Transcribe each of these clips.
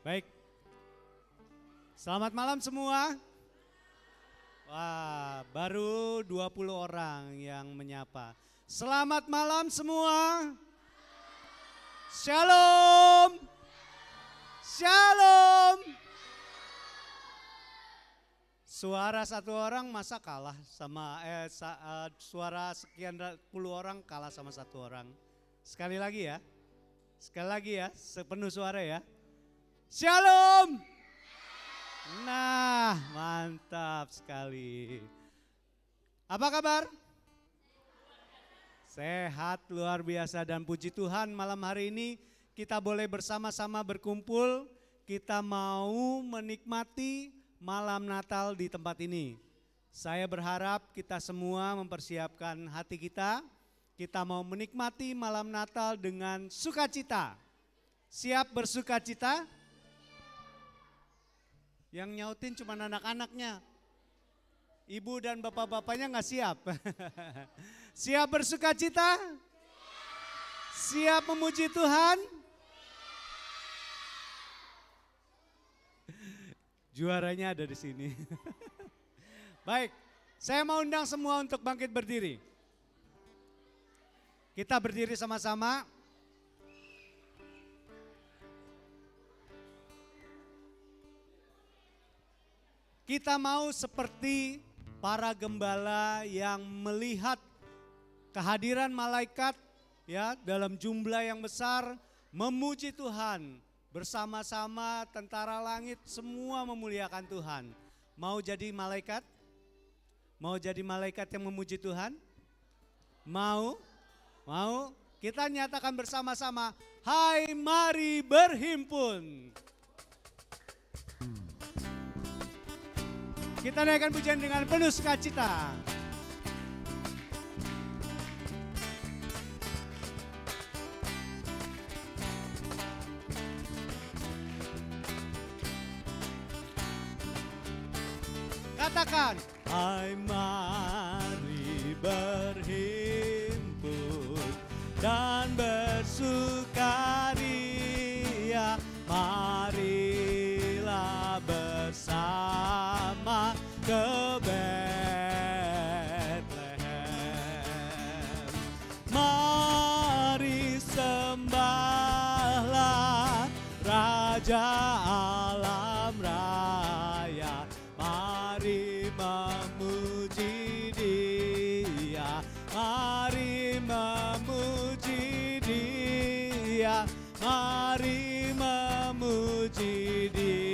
Baik, selamat malam semua. Wah, baru 20 orang yang menyapa. Selamat malam semua. Shalom. Shalom. Suara satu orang masa kalah sama suara sekian puluh orang kalah sama satu orang. Sekali lagi ya. Sekali lagi ya, sepenuh suara ya. Shalom. Nah, mantap sekali. Apa kabar? Sehat luar biasa dan puji Tuhan malam hari ini kita boleh bersama-sama berkumpul. Kita mau menikmati malam Natal di tempat ini. Saya berharap kita semua mempersiapkan hati kita. Kita mau menikmati malam Natal dengan sukacita. Siap bersukacita? Yang nyautin cuma anak-anaknya. Ibu dan bapak-bapaknya nggak siap. Siap bersukacita? Siap memuji Tuhan? Juaranya ada di sini. Baik, saya mau undang semua untuk bangkit berdiri. Kita berdiri sama-sama. Kita mau seperti para gembala yang melihat kehadiran malaikat ya dalam jumlah yang besar memuji Tuhan. Bersama-sama tentara langit semua memuliakan Tuhan. Mau jadi malaikat? Mau jadi malaikat yang memuji Tuhan? Mau? Mau? Kita nyatakan bersama-sama, hai mari berhimpun. Kita naikkan pujian dengan penuh sukacita. Katakan, hai mari berhimpun dan bersukaria, marilah bersama ke Betlehem. Mari sembahlah Raja alam raya. Mari memuji Dia, mari memuji Dia, mari memuji Dia.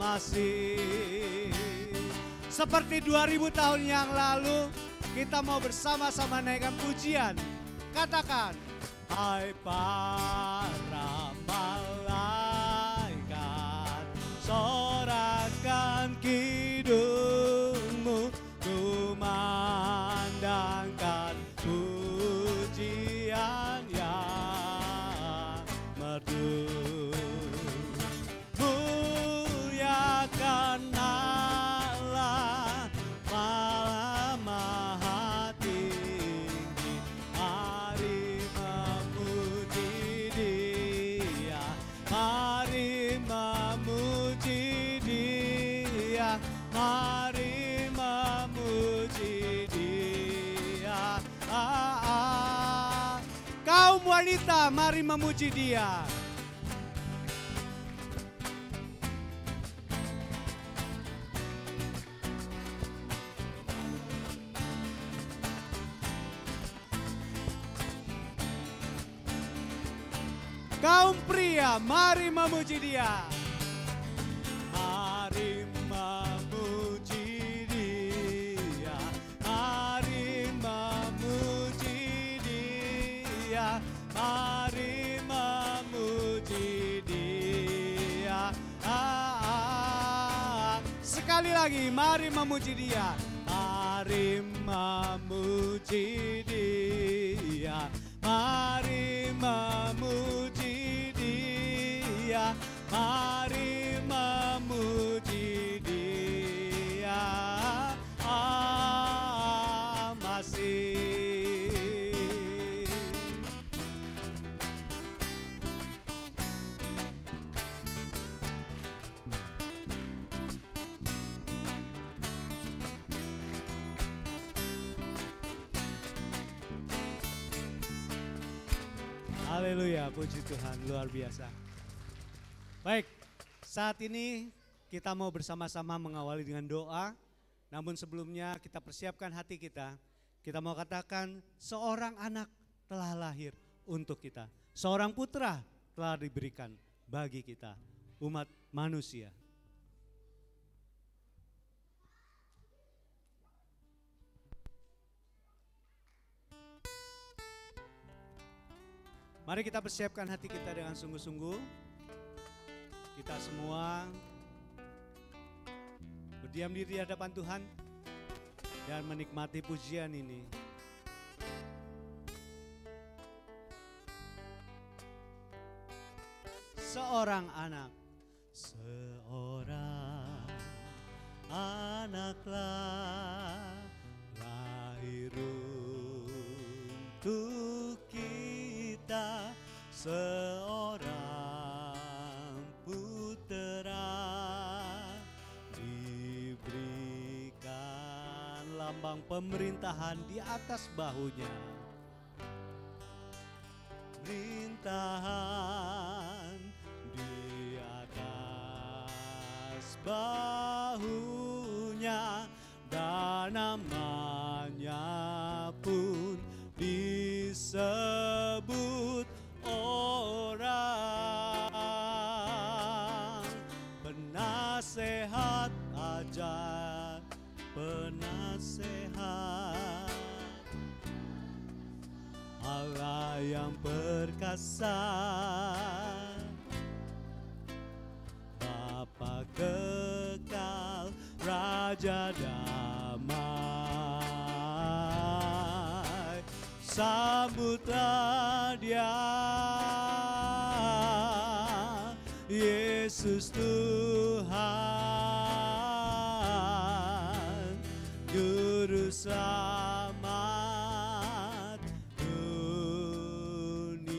Masih seperti 2000 tahun yang lalu kita mau bersama-sama naikkan pujian. Katakan, hai para malaikat, sorakan kidungmu, kumandangkan pujian yang merdu. Muliakan Allah, maha maha tinggi, mari memuji Dia, mari memuji Dia, mari memuji Dia. Kaum wanita, mari memuji Dia. Kaum pria, mari memuji Dia. Mari memuji Dia, mari memuji Dia, mari memuji Dia. Sekali lagi, mari memuji Dia. Mari memuji Dia, mari memuji Dia, mari memuji Dia. Masih Haleluya, puji Tuhan, luar biasa. Baik, saat ini kita mau bersama-sama mengawali dengan doa. Namun sebelumnya kita persiapkan hati kita. Kita mau katakan seorang anak telah lahir untuk kita. Seorang putra telah diberikan bagi kita, umat manusia. Mari kita persiapkan hati kita dengan sungguh-sungguh. Kita semua berdiam diri di hadapan Tuhan dan menikmati pujian ini. Seorang anaklah lahir untuk kita, seorang putera diberikan lambang pemerintahan di atas bahunya. Pemerintahan di atas bahunya, dan namanya pun disebut orang penasehat ajaib, penasehat Allah yang perkasa, Bapa kekal, Raja damai. Sambutlah Dia, Yesus Tuhan, Juru Selamat dunia.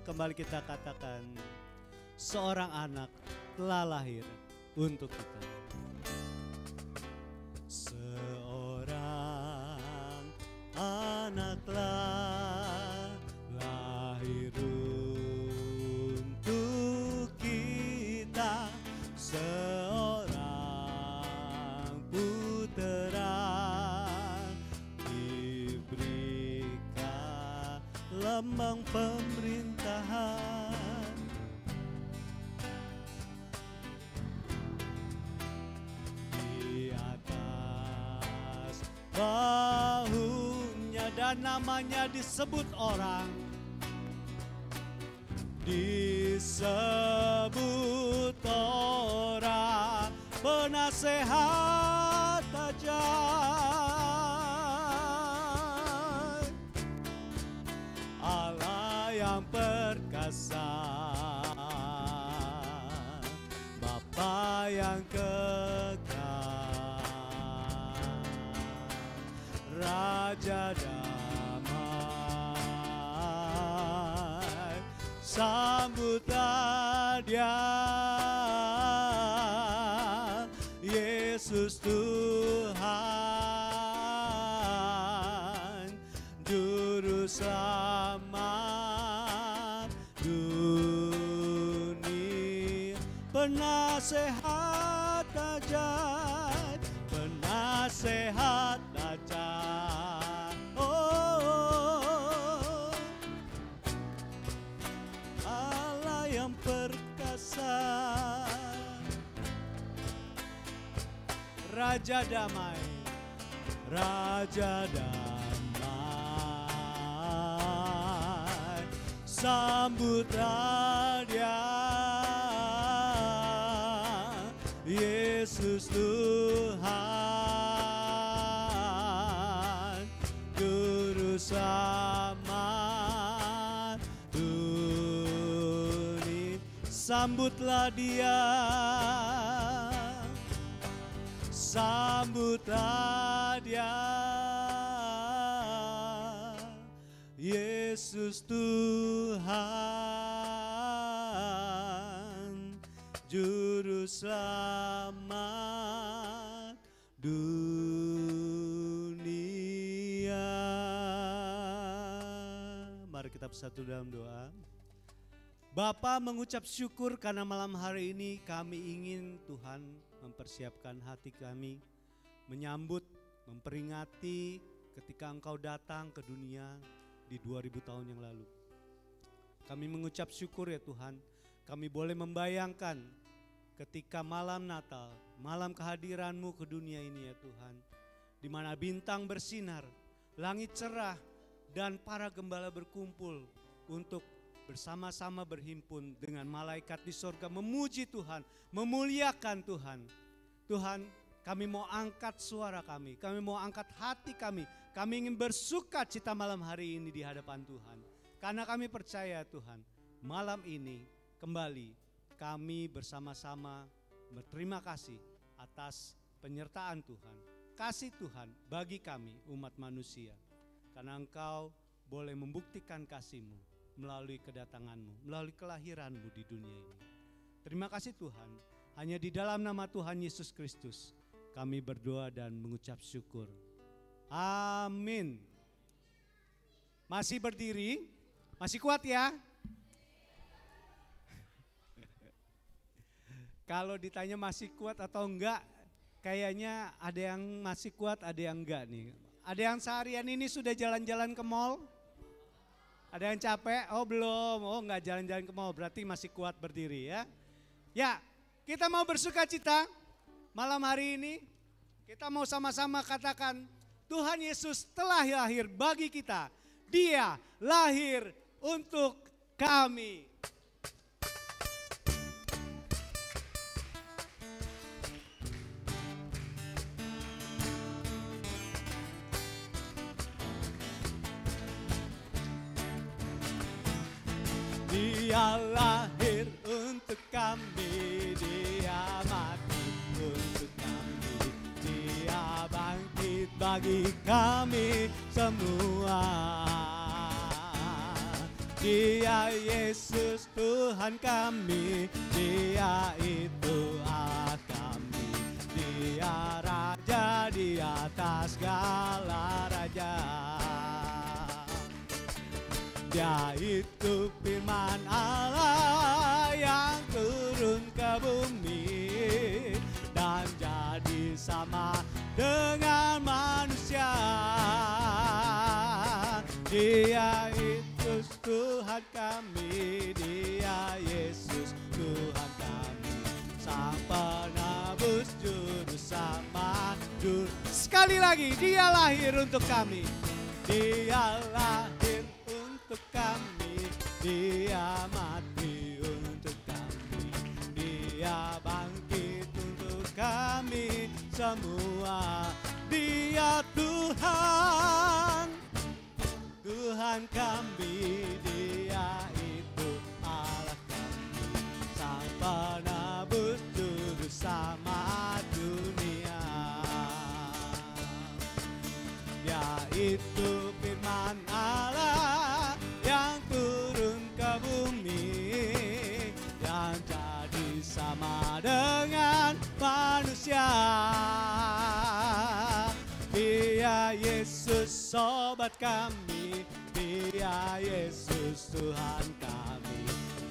Kembali kita katakan, seorang anak telah lahir untuk kita. Seorang anaklah lahir untuk kita, seorang putera diberikan lambang pemerintahan di atas bahunya, dan namanya disebut orang, disebut orang penasehat ajaib, Allah yang perkasa, Bapa yang kekal, Raja damai. Sambutlah Dia, Yesus Tuhan, Juru Selamat dunia. Penasehat ajaib, penasehat ajaib, oh, Allah yang perkasa, Raja damai, Raja damai. Sambutlah Dia, Yesus Tuhan, Juru Selamat dunia. Sambutlah Dia, sambutlah Dia, Yesus Tuhan, Juru Selamat dunia. bersatu dalam doa. Bapa, mengucap syukur karena malam hari ini kami ingin Tuhan mempersiapkan hati kami, menyambut, memperingati ketika Engkau datang ke dunia di 2000 tahun yang lalu. Kami mengucap syukur ya Tuhan, kami boleh membayangkan ketika malam Natal, malam kehadiran-Mu ke dunia ini ya Tuhan, di mana bintang bersinar, langit cerah, dan para gembala berkumpul untuk bersama-sama berhimpun dengan malaikat di sorga memuji Tuhan, memuliakan Tuhan. Tuhan, kami mau angkat suara kami mau angkat hati kami ingin bersuka cita malam hari ini di hadapan Tuhan. Karena kami percaya Tuhan, malam ini kembali kami bersama-sama berterima kasih atas penyertaan Tuhan, kasih Tuhan bagi kami umat manusia. Karena Engkau boleh membuktikan kasih-Mu melalui kedatangan-Mu, melalui kelahiran-Mu di dunia ini. Terima kasih Tuhan, hanya di dalam nama Tuhan Yesus Kristus kami berdoa dan mengucap syukur. Amin. Masih berdiri? Masih kuat ya? Kalau ditanya masih kuat atau enggak, kayaknya ada yang masih kuat, ada yang enggak nih. Ada yang seharian ini sudah jalan-jalan ke mall? Ada yang capek? Oh belum, oh enggak jalan-jalan ke mall, berarti masih kuat berdiri ya. Ya, kita mau bersuka cita malam hari ini. Kita mau sama-sama katakan, Tuhan Yesus telah lahir bagi kita. Dia lahir untuk kami. Dia lahir untuk kami, Dia mati untuk kami, Dia bangkit bagi kami semua. Dia Yesus Tuhan kami, Dia itu Allah kami, Dia Raja di atas segala raja. Dia itu firman Allah yang turun ke bumi dan jadi sama dengan manusia. Dia itu Tuhan kami, Dia Yesus Tuhan kami, Sang Penebus Juru Selamat. Sekali lagi, Dia lahir untuk kami, Dia lahir untuk kami, Dia mati untuk kami, Dia bangkit untuk kami semua. Dia Tuhan, Tuhan kami, Dia itu Allah kami, Sang Penebus Juru Selamat dunia. Dia itu firman Allah yang turun ke bumi, yang jadi sama dengan manusia. Dia Yesus sobat kami, Dia Yesus Tuhan kami,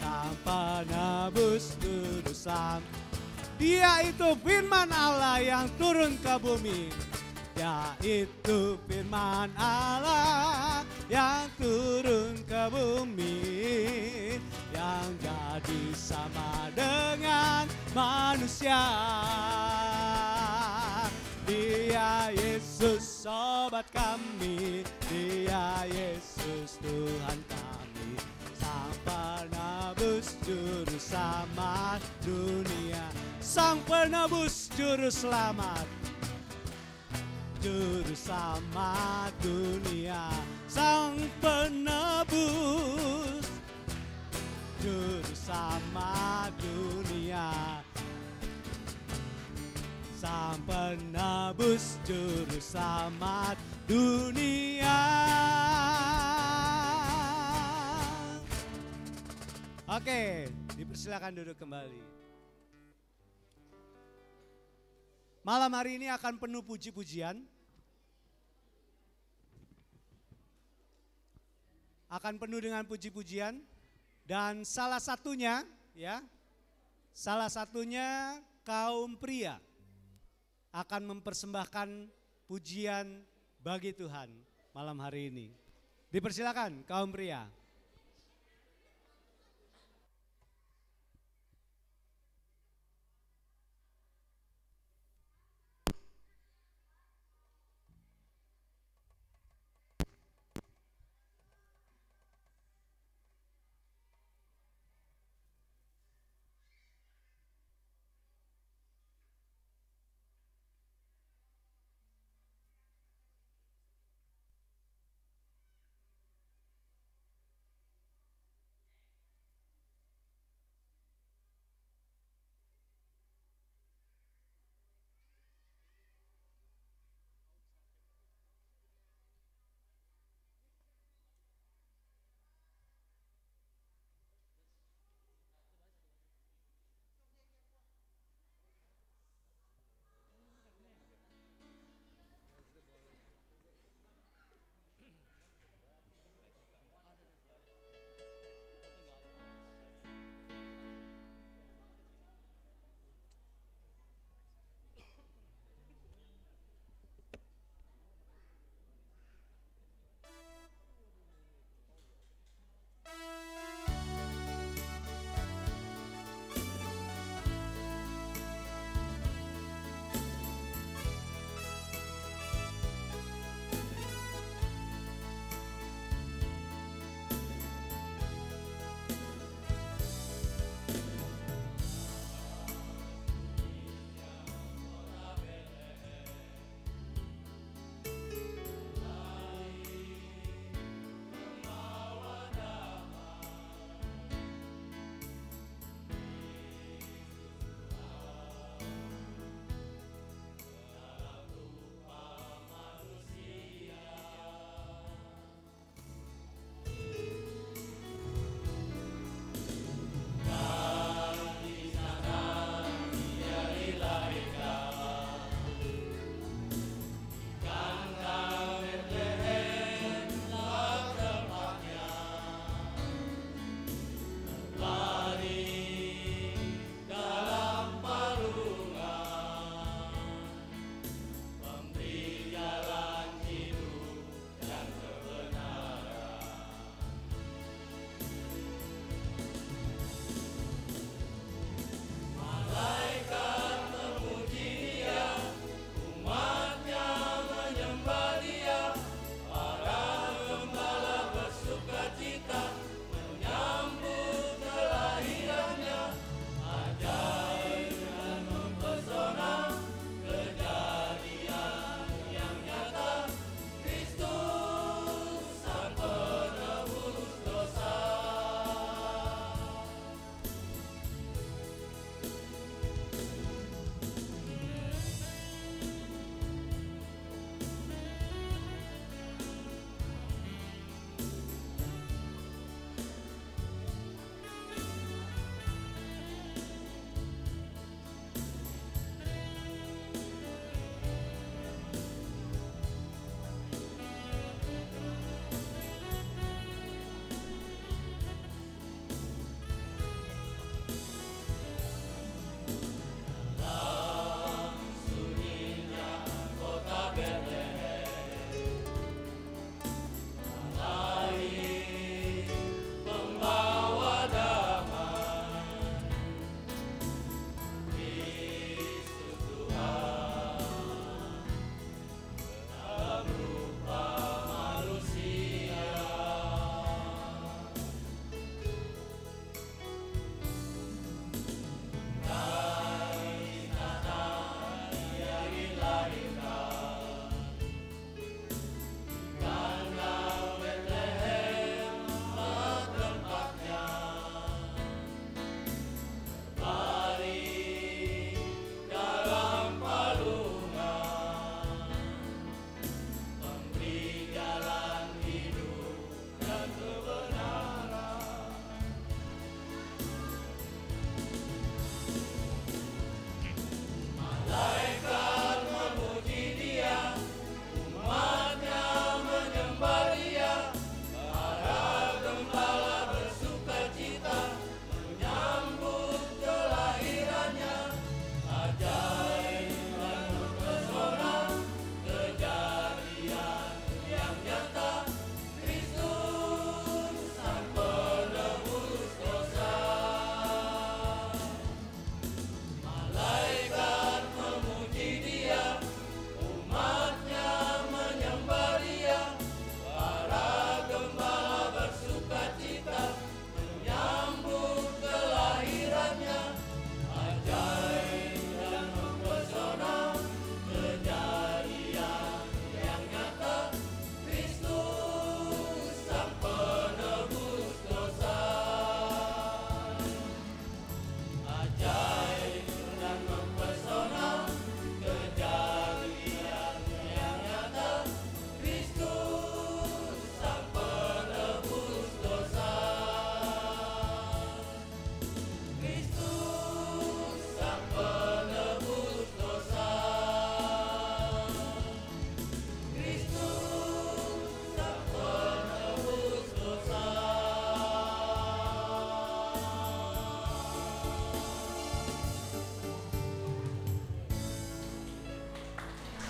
Sang Penebus Juru Selamat. Dia itu firman Allah yang turun ke bumi. Dia itu firman Allah yang turun ke bumi, yang jadi sama dengan manusia. Dia Yesus sobat kami, Dia Yesus Tuhan kami, Sang Penebus Juru Selamat dunia. Sang Penebus Juru Selamat, Juru Selamat dunia. Sang Penebus Juru Selamat dunia, Sang Penebus Juru Selamat dunia. Oke, dipersilakan duduk kembali. Malam hari ini akan penuh puji-pujian. akan penuh dengan puji-pujian dan salah satunya kaum pria akan mempersembahkan pujian bagi Tuhan malam hari ini. Dipersilakan kaum pria.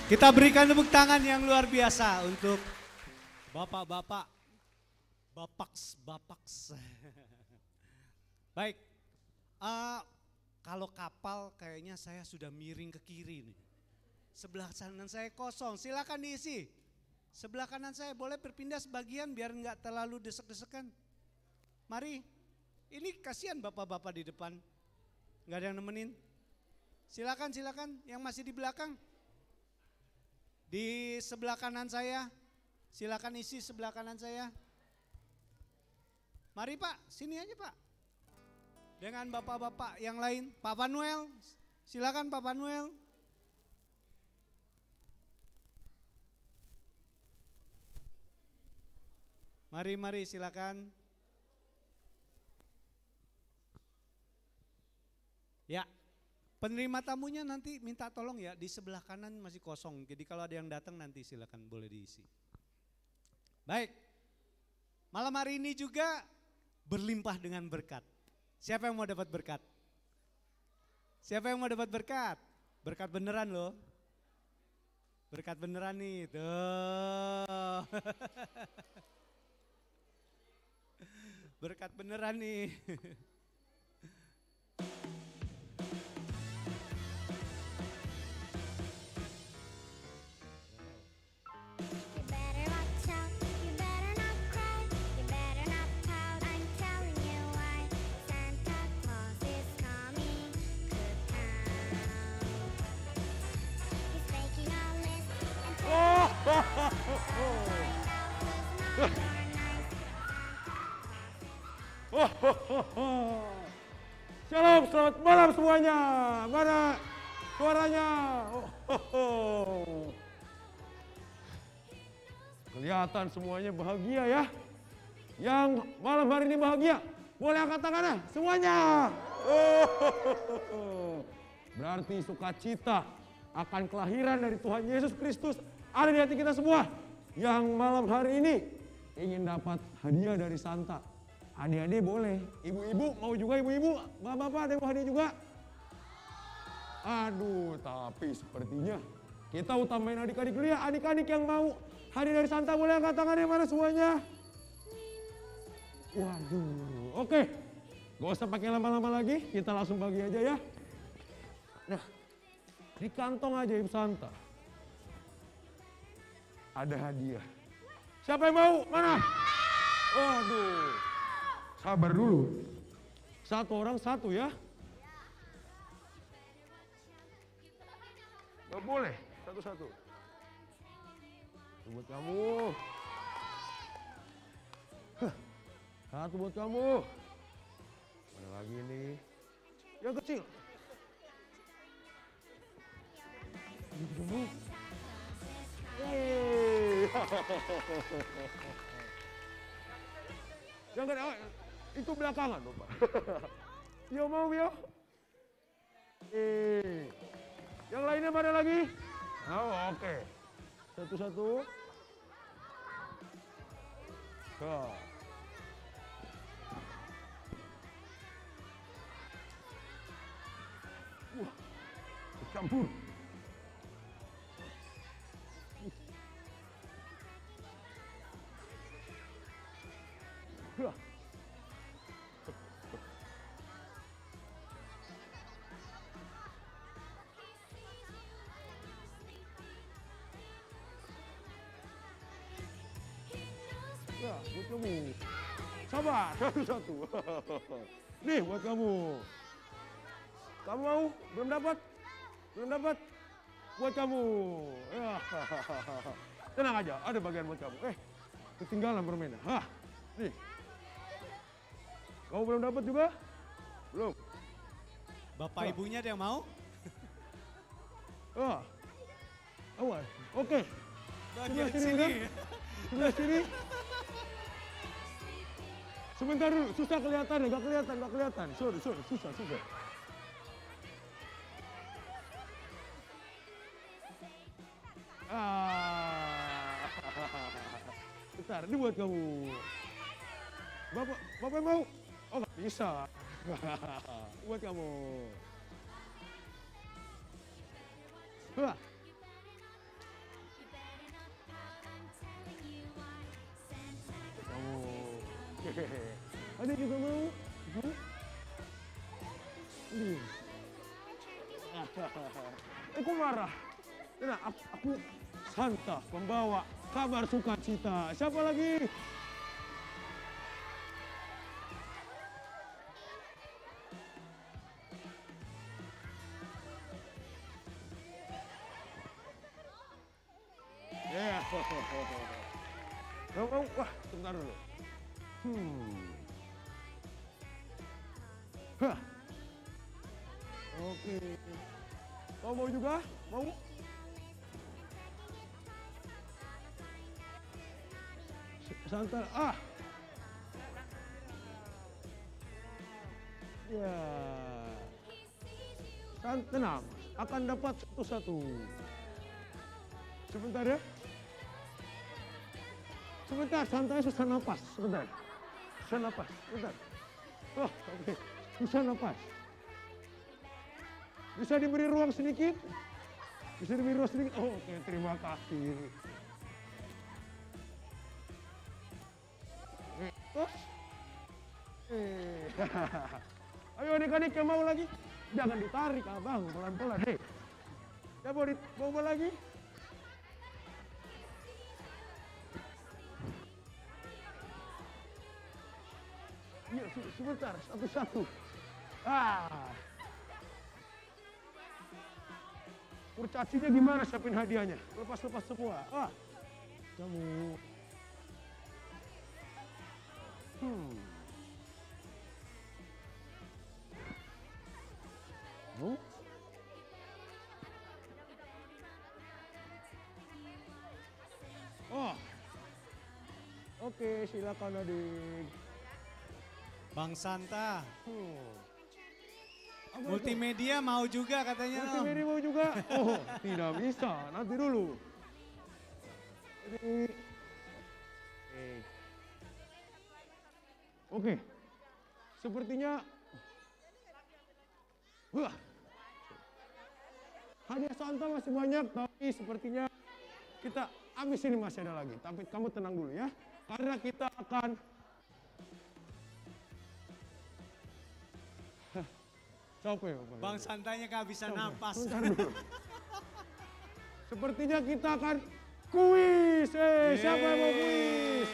Kita berikan tepuk tangan yang luar biasa untuk bapak-bapak, bapaks. Baik, kalau kapal kayaknya saya sudah miring ke kiri nih. Sebelah kanan saya kosong, silakan diisi. Sebelah kanan saya boleh berpindah sebagian biar nggak terlalu desek-desekan. Mari, ini kasihan bapak-bapak di depan, nggak ada yang nemenin. Silakan yang masih di belakang. Di sebelah kanan saya, silakan isi sebelah kanan saya. Mari Pak, sini aja Pak. Dengan bapak-bapak yang lain, Pak Panuel, silakan Pak Panuel. Mari silakan. Ya. Penerima tamunya nanti minta tolong ya, di sebelah kanan masih kosong. Jadi kalau ada yang datang nanti silakan boleh diisi. Baik, malam hari ini juga berlimpah dengan berkat. Siapa yang mau dapat berkat? Siapa yang mau dapat berkat? Berkat beneran loh. Berkat beneran nih, tuh. Berkat beneran nih. Shalom, selamat malam semuanya. Mana suaranya? Kelihatan semuanya bahagia ya. Yang malam hari ini bahagia, boleh angkat tangannya semuanya. Berarti sukacita akan kelahiran dari Tuhan Yesus Kristus ada di hati kita semua. Yang malam hari ini ingin dapat hadiah dari Santa. Adik-adik boleh, ibu-ibu mau juga, ibu-ibu, bapak-bapak ada yang mau hadiah juga. Aduh, tapi sepertinya kita utamain adik-adik dulu ya. Adik-adik yang mau hadiah dari Santa boleh angkat tangannya, mana semuanya. Waduh, oke. Gak usah pakai lama-lama lagi, kita langsung bagi aja ya. Nah, di kantong aja Ibu Santa ada hadiah. Siapa yang mau? Mana? Waduh. Sabar dulu. Satu orang satu ya. Gak boleh, satu-satu. Buat kamu. Satu buat kamu. Mana lagi nih? Yang kecil. Yeay. Yang kedua, itu belakangan Bapak. Yo mau yo. Yang lainnya mana lagi? Oh, oke. Satu-satu. Wah, campur. Ya, buat kamu. Sabar, satu-satu. Nih buat kamu. Kamu mau? Belum dapat? Belum dapat? Buat kamu. Ya. Tenang aja, ada bagian buat kamu. Ketinggalan permainan. Hah, nih. Kamu belum dapat juga? Belum. Bapak ibunya ada yang mau? Awas. Oke. Bagian Sebelah sini. Sebelah sini. Sebentar dulu, susah kelihatan ya, gak kelihatan. Sorry, susah. Bentar, ini buat kamu. Bapak mau? Oh gak bisa. Buat kamu. Adik juga mau? Ini. Aku marah. Nah, aku Santa, pembawa kabar sukacita. Siapa lagi? Ya, wah, sebentar dulu. Hah. Oke. Kau mau juga? Mau? Santai. Ya. Tenang, akan dapat satu-satu. Sebentar ya. Sebentar, santai, susah napas. Sebentar. Susah napas, sebentar. Oh, oke. Susah napas. Bisa diberi ruang sedikit? Bisa diberi ruang sedikit? Oh, oke, terima kasih. Terus? Ayo adik-adik yang mau lagi? Jangan ditarik abang, pelan-pelan. Hei, ya mau lagi? Iya, sebentar, satu-satu. Kurcacinya gimana siapin hadiahnya? Lepas-lepas semua. Kamu. Oke, silakan adik. Bang Santa. Multimedia mau juga katanya. Multimedia mau juga? Oh, tidak bisa. Nanti dulu. Oke. Sepertinya hadiah Santa masih banyak, tapi sepertinya kita habis ini masih ada lagi. Tapi kamu tenang dulu ya. Karena kita akan capek, Bang Santanya kehabisan napas. Sepertinya kita akan kuis. Siapa yang mau kuis?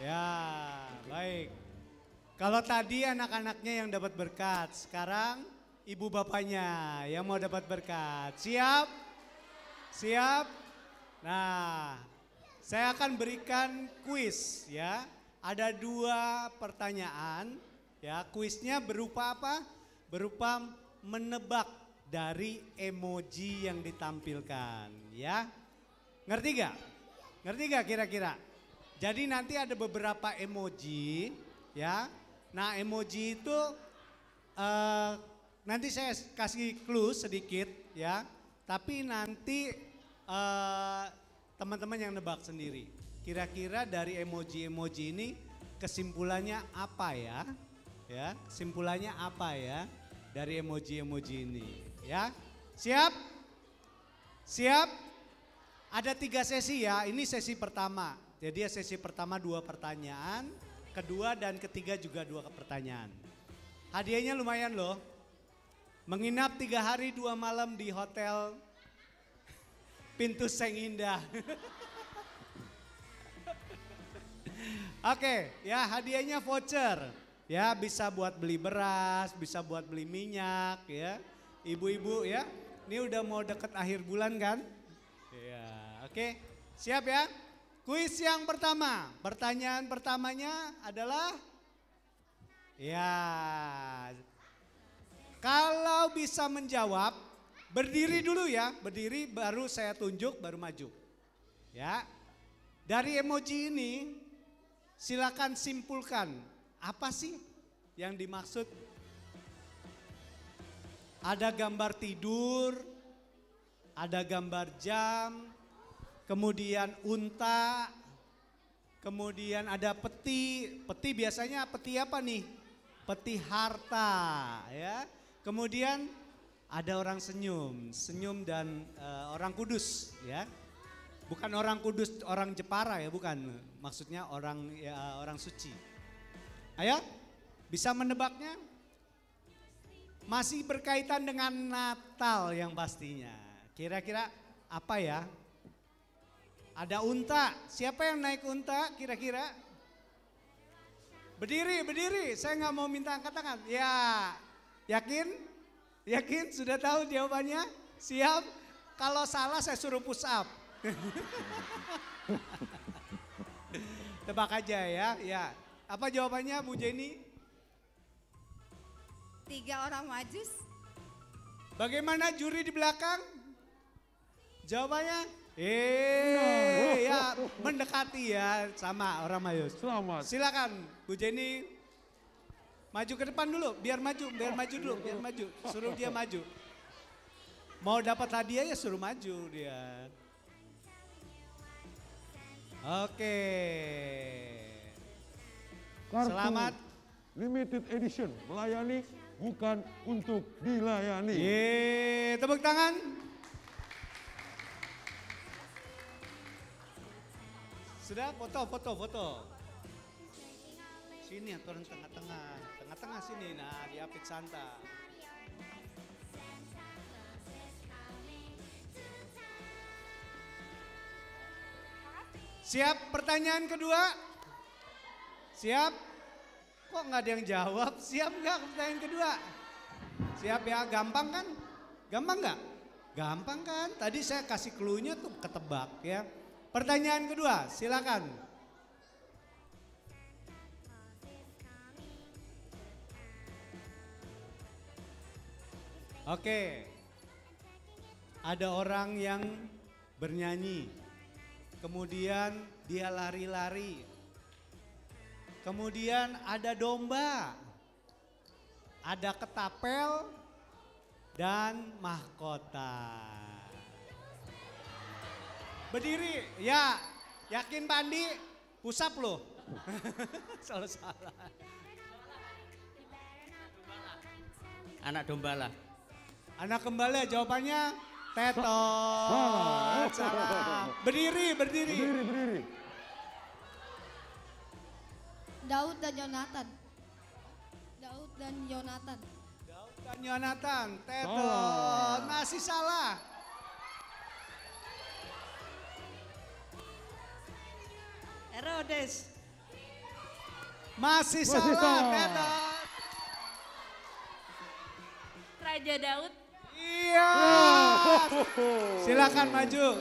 Ya, baik. Kalau tadi anak-anaknya yang dapat berkat, sekarang ibu bapaknya yang mau dapat berkat. Siap? Siap? Nah, saya akan berikan kuis ya. Ada 2 pertanyaan. Ya, kuisnya berupa apa? Berupa menebak dari emoji yang ditampilkan, ya. Ngerti gak? Ngerti gak kira-kira? Jadi nanti ada beberapa emoji, ya. Nah, emoji itu nanti saya kasih clue sedikit, ya. Tapi nanti teman-teman yang nebak sendiri. Kira-kira dari emoji-emoji ini kesimpulannya apa ya? Ya, kesimpulannya apa ya dari emoji-emoji ini, ya? Siap? Siap? Ada 3 sesi ya, ini sesi pertama. Jadi sesi pertama 2 pertanyaan, kedua dan ketiga juga 2 pertanyaan. Hadiahnya lumayan loh. Menginap 3 hari 2 malam di hotel Pintu Seng Indah. Oke, ya hadiahnya voucher. Ya bisa buat beli beras, bisa buat beli minyak ya. Ibu-ibu ya, ini udah mau deket akhir bulan kan? Ya, oke. Siap ya? Kuis yang pertama, pertanyaan pertamanya adalah ya, kalau bisa menjawab berdiri dulu ya, berdiri baru saya tunjuk baru maju. Ya, dari emoji ini silakan simpulkan apa sih yang dimaksud. Ada gambar tidur, ada gambar jam, kemudian unta, kemudian ada peti. Peti biasanya peti apa nih? Peti harta ya. Kemudian ada orang senyum dan orang kudus ya. Bukan orang kudus, orang Jepara ya, bukan. Maksudnya orang ya, orang suci. Ayo, bisa menebaknya? Masih berkaitan dengan Natal yang pastinya. Kira-kira apa ya? Ada unta. Siapa yang naik unta kira-kira? Berdiri. Saya nggak mau minta angkat tangan. Ya, yakin? Yakin? Sudah tahu jawabannya? Siap? Kalau salah saya suruh push up. Tebak aja ya. Ya. Apa jawabannya Bu Jenny? 3 orang majus. Bagaimana juri di belakang? Jawabannya? Ya mendekati ya sama orang Mayus. Selamat. Silakan Bu Jenny. Maju ke depan dulu, biar maju dulu, biar maju. Suruh dia maju. Mau dapat hadiah ya suruh maju dia. Oke. Kartu Selamat. Limited edition, melayani bukan untuk dilayani. Yeay, tepuk tangan. Sudah foto. Sini aturan tengah sini, nah diapit Santa. Siap pertanyaan kedua? Siap? Kok nggak ada yang jawab? Siap nggak pertanyaan kedua? Siap ya, gampang kan? Gampang nggak? Gampang kan? Tadi saya kasih clue-nya tuh ketebak ya. Pertanyaan kedua, silakan. Oke. Ada orang yang bernyanyi. Kemudian dia lari-lari. Kemudian ada domba. Ada ketapel dan mahkota. Berdiri, ya. Yakin Pandi? Pusap loh. Salah. Anak domba lah. Anak gembala jawabannya tetot. Salah. Berdiri. Berdiri. Daud dan Yonatan. Daud dan Yonatan, tetot. Masih salah. Herodes. Masih salah, tetot. Raja Daud. Iya. Silakan maju.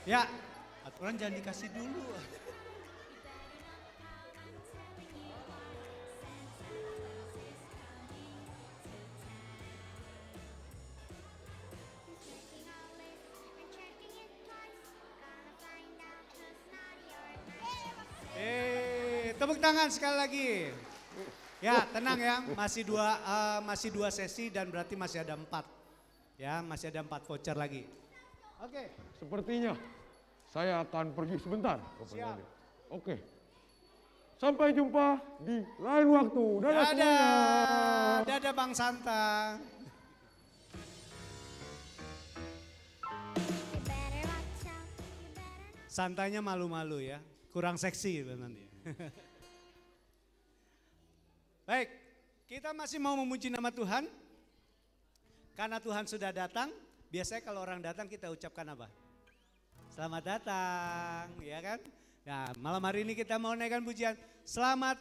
Ya, aturan jangan dikasih dulu. Tepuk tangan sekali lagi. Ya, tenang ya, masih dua sesi dan berarti masih ada 4. Ya, masih ada 4 voucher lagi. Oke. Sepertinya saya akan pergi sebentar. Siap. Oke. Sampai jumpa di lain waktu. Dadah semuanya. Dadah Bang Santa. Santanya malu-malu ya, kurang seksi nanti. Baik, kita masih mau memuji nama Tuhan. Karena Tuhan sudah datang, biasanya kalau orang datang kita ucapkan apa? Selamat datang, ya kan? Nah, malam hari ini kita mau naikkan pujian. Selamat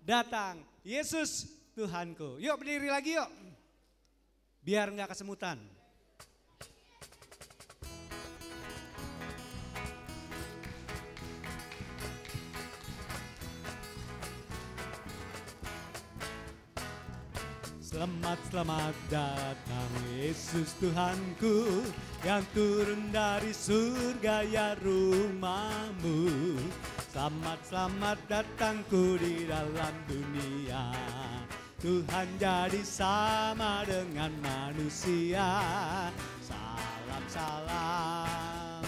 datang, Yesus Tuhanku. Yuk berdiri lagi yuk, biar nggak kesemutan. Selamat datang Yesus Tuhanku, yang turun dari surga ya rumahmu. Selamat datangku di dalam dunia. Tuhan jadi sama dengan manusia. Salam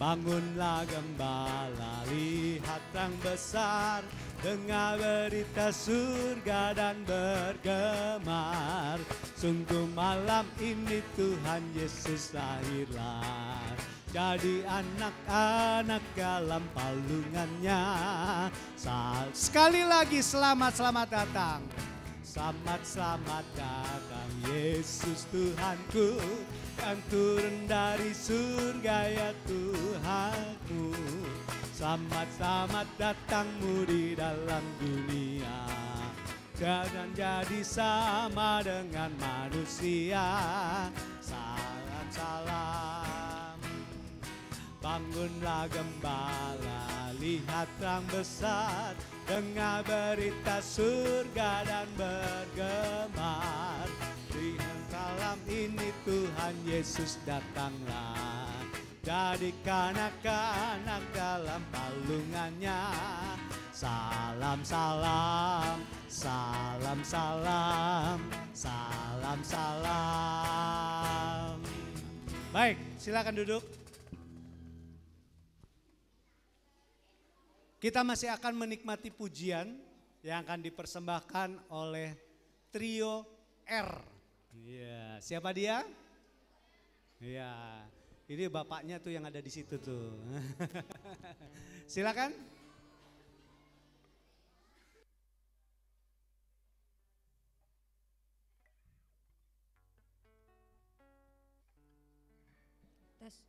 Bangunlah gembala, lihat terang besar, dengar berita surga dan bergemar. Sungguh malam ini Tuhan Yesus lahirlah, jadi anak-anak dalam palungannya. Sekali lagi selamat datang. Selamat datang Yesus Tuhanku, yang turun dari surga ya Tuhanku. Selamat datangmu di dalam dunia, jangan jadi sama dengan manusia. Salam. Bangunlah gembala, lihat terang besar, dengar berita surga dan bergemar. Lihat malam ini Tuhan Yesus datanglah, jadi kanak-kanak dalam palungannya. Salam. Baik, silakan duduk. Kita masih akan menikmati pujian yang akan dipersembahkan oleh trio R. Iya, siapa dia? Iya, ini bapaknya tuh yang ada di situ tuh. Silakan. Tes.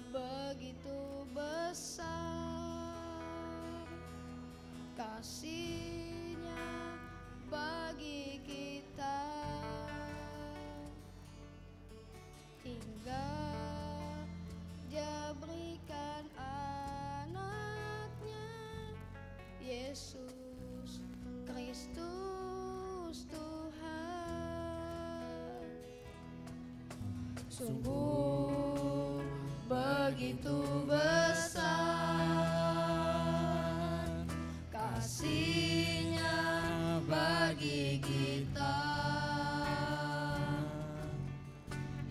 Begitu besar kasih-Nya bagi kita, hingga Dia berikan anaknya, Yesus Kristus Tuhan. Sungguh begitu besar kasih-Nya bagi kita,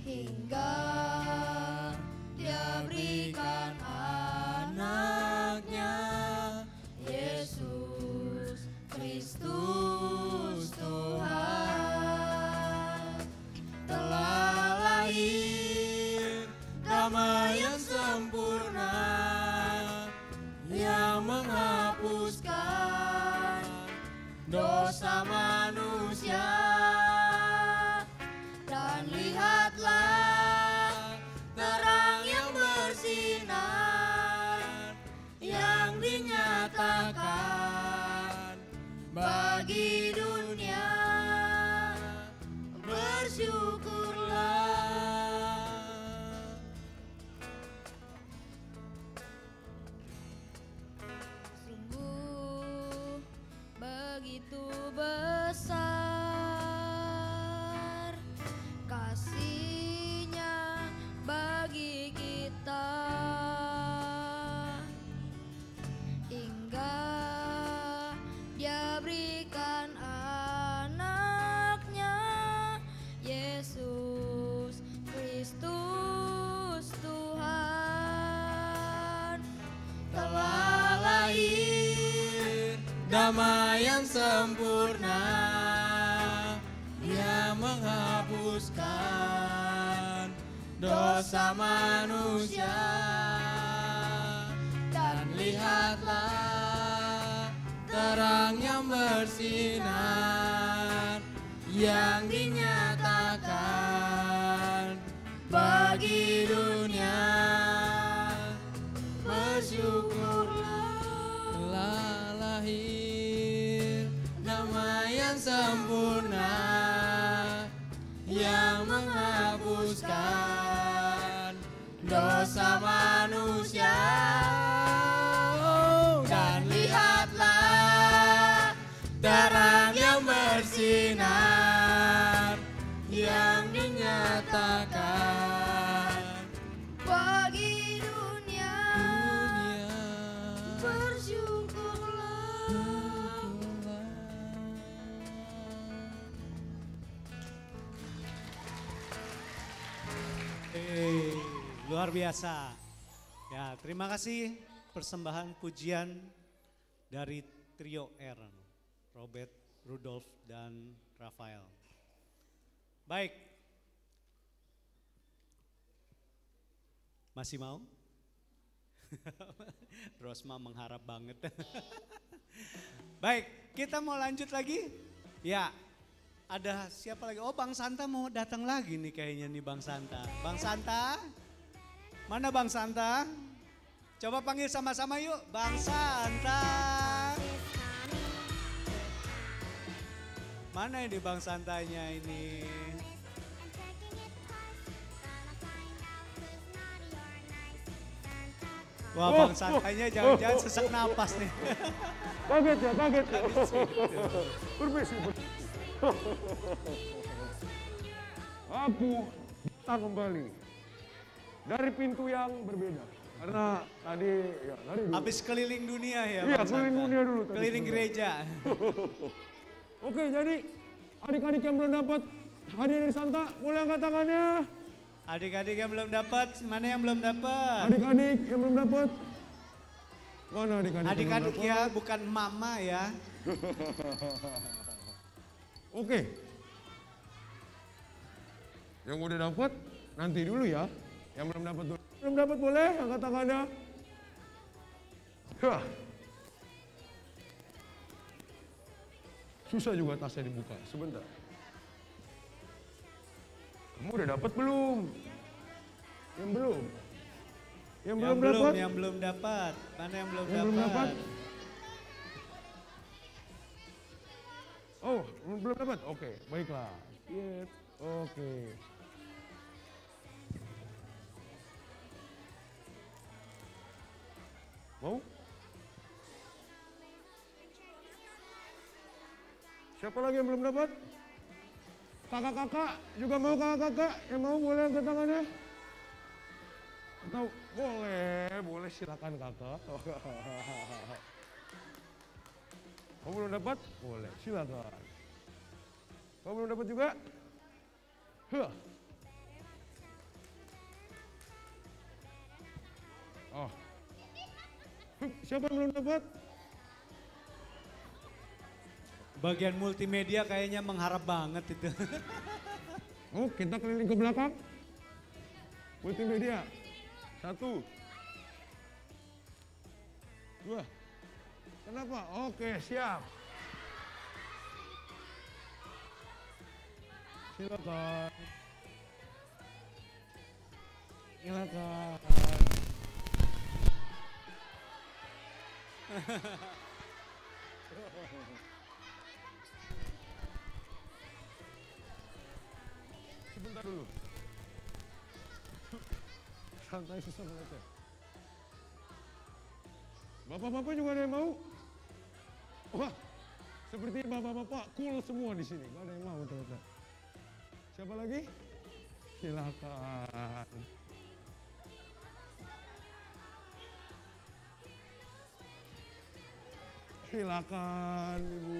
hingga Dia berikan anaknya, Yesus Kristus Tuhan. Telah lahir damai yang sempurna, yang menghapuskan dosa manusia. Dan lihatlah terang yang bersinar, yang dinyatakan bagi dunia. Bersyukurlah. Sungguh begitu besar kasih-Nya bagi kita, hingga Dia berikan anaknya, Yesus Kristus Tuhan. Telah lahir damai yang sempurna, yang menghapuskan dosa manusia. Dan lihatlah terang yang bersinar, yang dinyatakan bagi dunia. Bersyukurlah. Telah lahir sempurna yang menghapuskan dosa manusia. Dan lihatlah terang yang bersinar yang dinyatakan Bagi dunia, bersyukurlah. Luar biasa. Ya, terima kasih persembahan pujian dari trio R, Robert, Rudolf, dan Rafael. Baik. Masih mau? Rosma mengharap banget. Baik, kita mau lanjut lagi? Ya, ada siapa lagi? Oh, Bang Santa mau datang lagi nih kayaknya nih Bang Santa. Bang Santa? Mana Bang Santa? Coba panggil sama-sama yuk, Bang Santa. Mana ini Bang Santanya ini? Wah, Bang Santanya jangan-jangan sesak napas nih. Kaget ya, kaget. Permisi. Aku datang kembali dari pintu yang berbeda. Karena tadi ya dari dulu. Habis keliling dunia ya Iya, Bang keliling Santa? dunia dulu tadi. Keliling gereja. Oke, jadi adik-adik yang belum dapat hadiah dari Santa, boleh angkat tangannya. Adik-adik yang belum dapat, mana yang belum dapat? Adik-adik yang belum dapat. Mana adik-adik? Adik-adik ya, bukan mama ya. Oke. Yang udah dapat nanti dulu ya. Yang belum dapat dulu. Belum dapat boleh angkat tangannya. Hah. Susah juga tasnya dibuka. Sebentar. Kamu udah dapat belum? Yang belum? Yang belum dapat? Yang belum dapat. Mana yang belum Yang belum dapat? dapat? Oh, belum dapat? Oke, baiklah. Yep. Oke. Mau? Siapa lagi yang belum dapat? Kakak-kakak juga mau kakak-kakak yang mau boleh angkat tangannya? Atau boleh silakan kakak. Kamu belum dapat? Boleh, silakan. Kamu belum dapat juga? Huh. Oh. Siapa yang belum dapat? Bagian multimedia kayaknya mengharap banget itu. Oh, kita keliling ke belakang. Multimedia. 1. 2. Kenapa? Oke, siap. Silakan. Silakan. Sebentar dulu. Santai susah banget. Bapak-bapak juga ada yang mau? Wah, seperti bapak-bapak cool semua di sini. Gak ada yang mau ternyata. Siapa lagi? Silakan. Silakan, Ibu.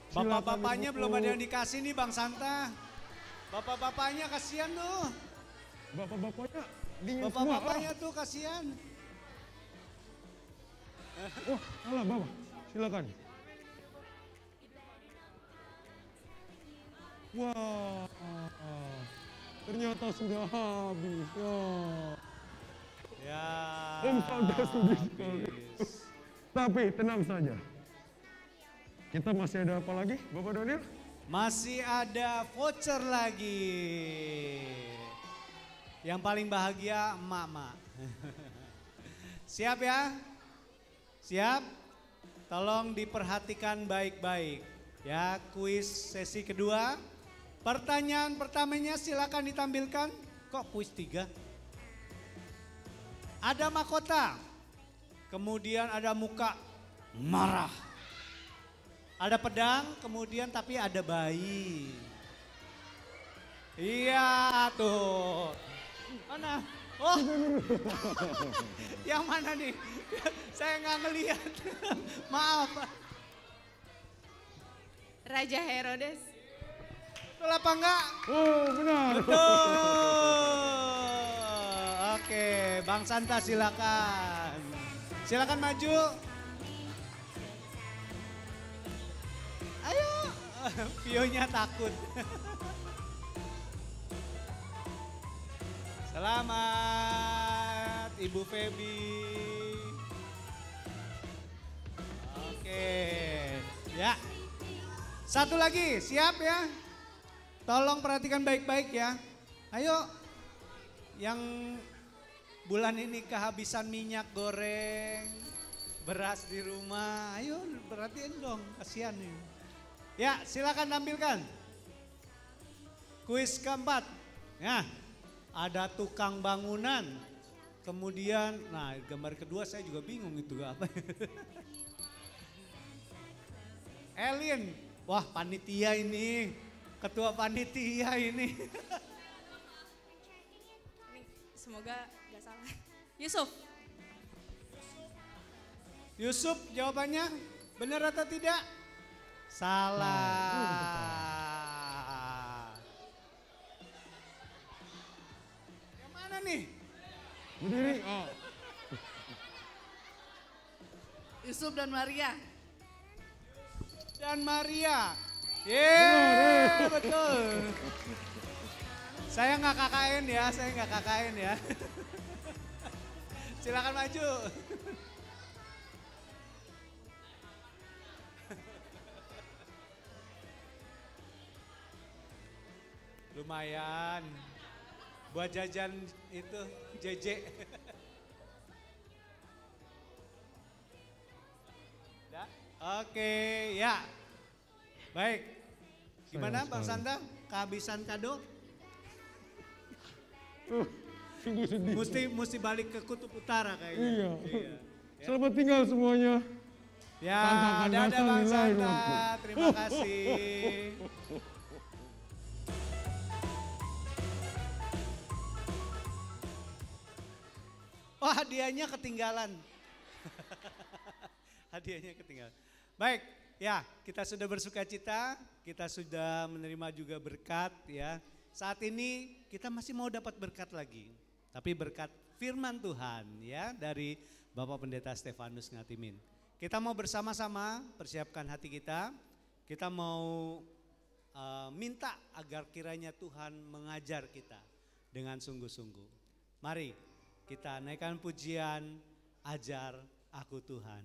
Bapak-bapaknya belum ada yang dikasih nih Bang Santa. Bapak-bapaknya kasihan tuh. Bapak-bapaknya dingin semua. Bapak-bapaknya tuh kasihan. Oh, alah Bapak. Silakan. Wah, ternyata sudah habis. Wah. Ya. Om Santa sedih sekali. habis. Tapi tenang saja. Kita masih ada apa lagi, Bapak Daniel? Masih ada voucher lagi. Yang paling bahagia emak-emak. Siap ya? Siap? tolong diperhatikan baik-baik. Ya, kuis sesi kedua. Pertanyaan pertamanya silakan ditampilkan. Kok kuis 3? Ada mahkota, kemudian ada muka marah. Ada pedang, kemudian tapi ada bayi. Iya tuh. Mana? Oh, yang mana nih? Saya nggak ngelihat. Maaf. Raja Herodes. Betul apa enggak? Oh, benar. Betul. Oke, Bang Santa silakan. Silakan maju. Ayo. Vionya takut. Selamat Ibu Feby. Oke, ya. Satu lagi, siap ya? Tolong perhatikan baik-baik ya. Ayo, yang bulan ini kehabisan minyak goreng, beras di rumah, ayo perhatiin dong, kasihan nih. Ya, silakan tampilkan. Kuis keempat. Ya. Ada tukang bangunan, kemudian, nah gambar kedua saya juga bingung itu apa. Alien, wah panitia ini, ketua panitia ini. Semoga gak salah. Yusuf. Yusuf jawabannya benar atau tidak? Salah. Nih. Berdiri. Oh. Yusuf dan Maria. Dan Maria. Yeay, betul. Saya nggak KKN ya, saya nggak KKN ya. Silakan maju. Lumayan. Buat jajan itu JJ. Oke, ya. Baik. Gimana Bang Santa? Kehabisan kado? Sungguh sedih. Mesti balik ke Kutub Utara kayaknya. Iya. Iya. Selamat tinggal semuanya. Ya, Tantangan dadah masal Bang nilai, Santa. Bang. Terima kasih. Oh, hadiahnya ketinggalan. Hadiahnya ketinggalan. Baik, ya kita sudah bersuka cita, kita sudah menerima juga berkat ya. Saat ini kita masih mau dapat berkat lagi. Tapi berkat firman Tuhan ya dari Bapak Pendeta Stefanus Ngatimin. Kita mau bersama-sama persiapkan hati kita. Kita mau minta agar kiranya Tuhan mengajar kita dengan sungguh-sungguh. Mari kita naikkan pujian, ajar aku Tuhan.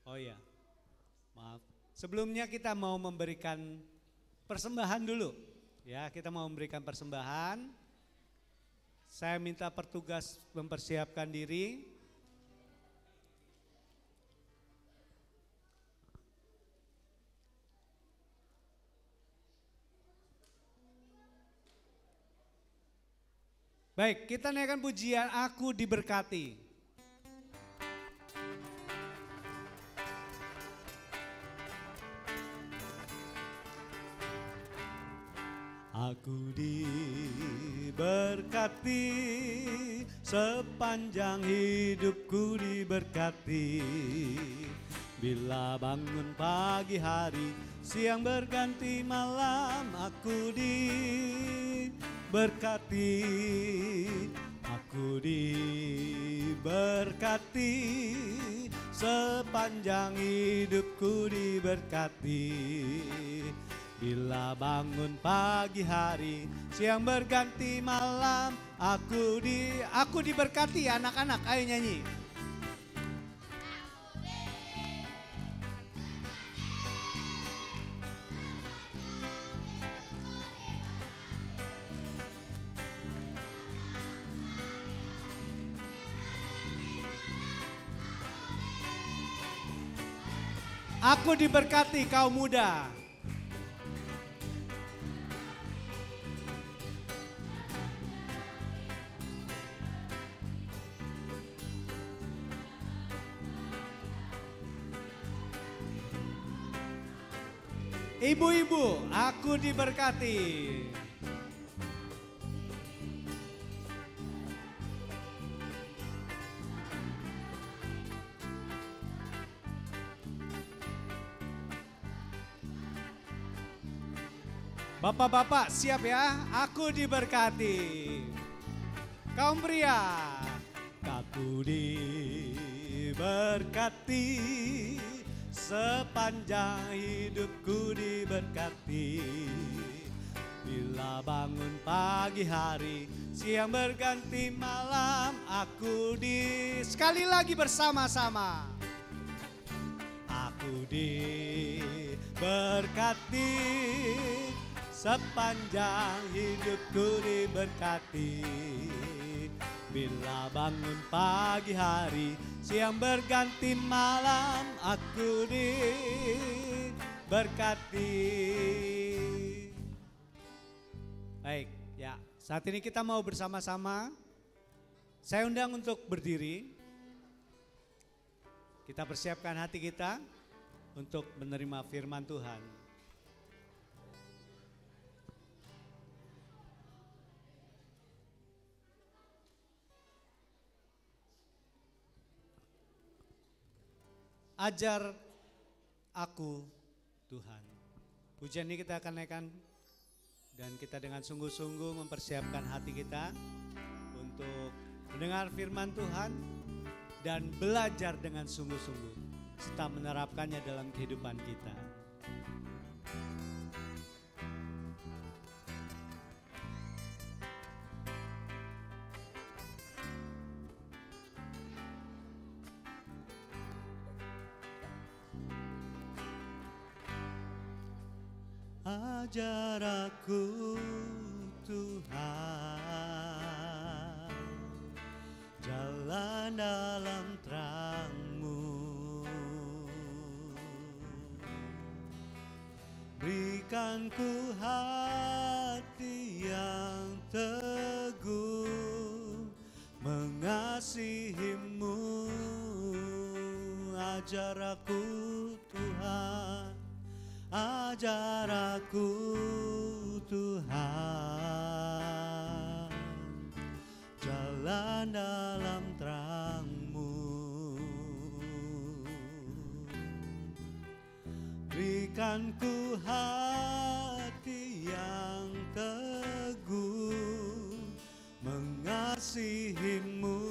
Oh ya, maaf. Sebelumnya kita mau memberikan persembahan dulu. Ya, kita mau memberikan persembahan. Saya minta petugas mempersiapkan diri. Baik, kita naikkan pujian Aku Diberkati. Aku diberkati, sepanjang hidupku diberkati. Bila bangun pagi hari, siang berganti malam, aku diberkati. Aku diberkati, sepanjang hidupku diberkati. Bila bangun pagi hari, siang berganti malam, aku diberkati. Anak-anak, ayo nyanyi. Aku diberkati kaum muda. Ibu-ibu, aku diberkati. Bapak-bapak siap ya, aku diberkati. Kaum pria, aku diberkati. Sepanjang hidupku diberkati. Bila bangun pagi hari, siang berganti malam, sekali lagi bersama-sama. Aku diberkati, sepanjang hidupku diberkati. Bila bangun pagi hari, siang berganti malam, aku diberkati. Baik, ya. Saat ini kita mau bersama-sama. Saya undang untuk berdiri. Kita persiapkan hati kita untuk menerima firman Tuhan. Ajar aku Tuhan. Pujian ini kita akan naikkan dan kita dengan sungguh-sungguh mempersiapkan hati kita untuk mendengar firman Tuhan dan belajar dengan sungguh-sungguh serta menerapkannya dalam kehidupan kita. Ajar aku Tuhan, jalan dalam terang-Mu. Berikan ku hati yang teguh, mengasihi-Mu. Ajar aku Tuhan, ajar aku Tuhan, jalan dalam terang-Mu. Berikan ku hati yang teguh, mengasihi-Mu.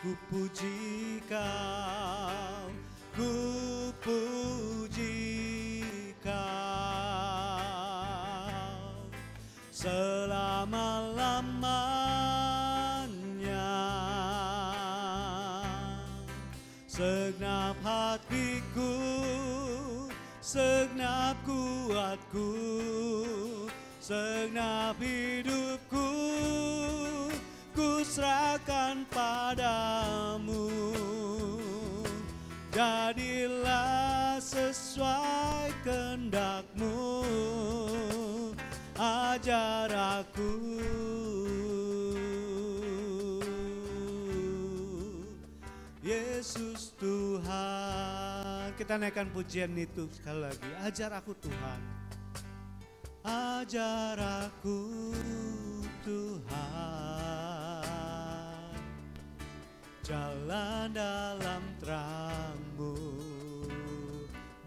Ku puji Kau, ku puji Kau selama-lamanya. Segenap hatiku, segenap kuatku, segenap hidupku, ku serahkan padamu. Jadilah sesuai kehendak-Mu, ajar aku. Yesus Tuhan. Kita naikkan pujian itu sekali lagi. Ajar aku Tuhan, ajar aku Tuhan, jalan dalam terang-Mu.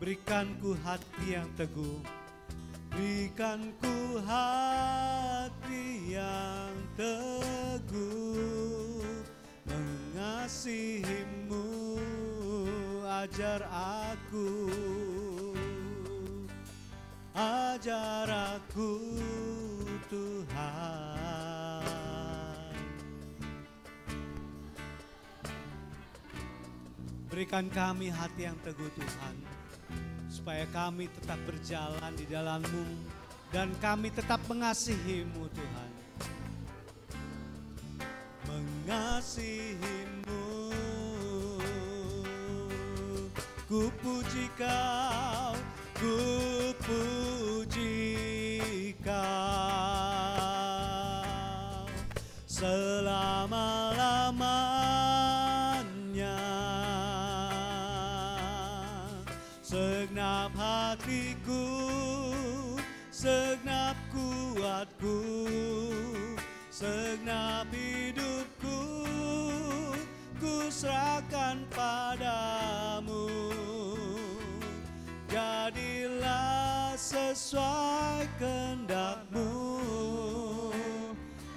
Berikan ku hati yang teguh, berikan ku hati yang teguh, mengasihi-Mu. Ajar aku, ajar aku Tuhan. Berikan kami hati yang teguh Tuhan, supaya kami tetap berjalan di dalam-Mu dan kami tetap mengasihi-Mu Tuhan. Mengasihi-Mu, ku puji kau, ku puji kau selama-lamanya. Segenap hatiku, segenap kuatku, segenap hidupku, ku serahkan padamu. Jadilah sesuai kehendak-Mu,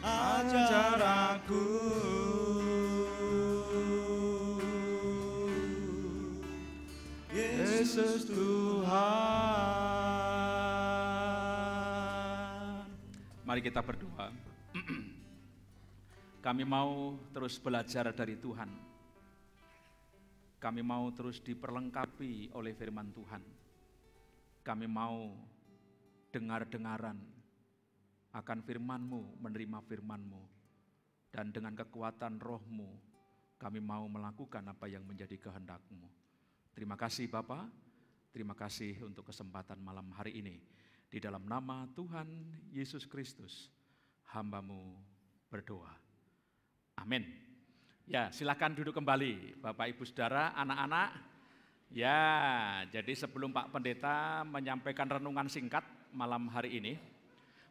ajar aku. Yesus Tuhan. Mari kita berdoa. Kami mau terus belajar dari Tuhan. Kami mau terus diperlengkapi oleh firman Tuhan. Kami mau dengar-dengaran akan firman-Mu, menerima firman-Mu. Dan dengan kekuatan roh-Mu, kami mau melakukan apa yang menjadi kehendak-Mu. Terima kasih Bapa, terima kasih untuk kesempatan malam hari ini. Di dalam nama Tuhan Yesus Kristus, hamba-Mu berdoa. Amin. Ya, silakan duduk kembali Bapak Ibu Saudara, anak-anak. Ya, jadi sebelum Pak Pendeta menyampaikan renungan singkat malam hari ini,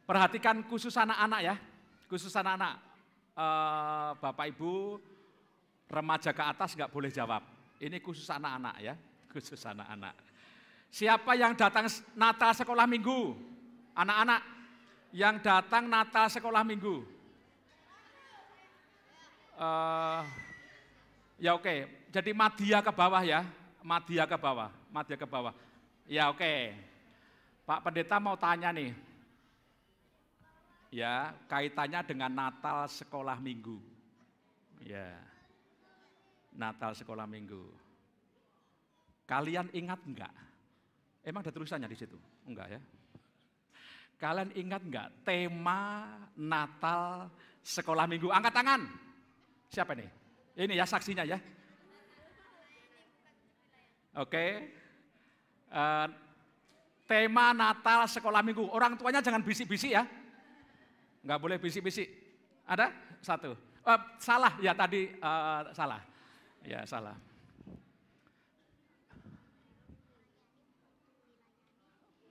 perhatikan khusus anak-anak ya, khusus anak-anak. Bapak Ibu remaja ke atas nggak boleh jawab. Ini khusus anak-anak ya, khusus anak-anak. Siapa yang datang Natal sekolah minggu? Anak-anak yang datang Natal sekolah minggu. Ya oke, jadi Madya ke bawah ya, Madya ke bawah, Madya ke bawah. Ya oke, Pak Pendeta mau tanya nih, ya kaitannya dengan Natal sekolah minggu. Ya, Natal sekolah minggu. Kalian ingat enggak? Emang ada tulisannya di situ? Enggak ya? Kalian ingat enggak tema Natal sekolah minggu? Angkat tangan. Siapa nih? Ini ya saksinya ya. Oke. Tema Natal sekolah minggu. Orang tuanya jangan bisik-bisik ya. Enggak boleh bisik-bisik. Ada? Satu. Salah ya tadi salah. Ya salah.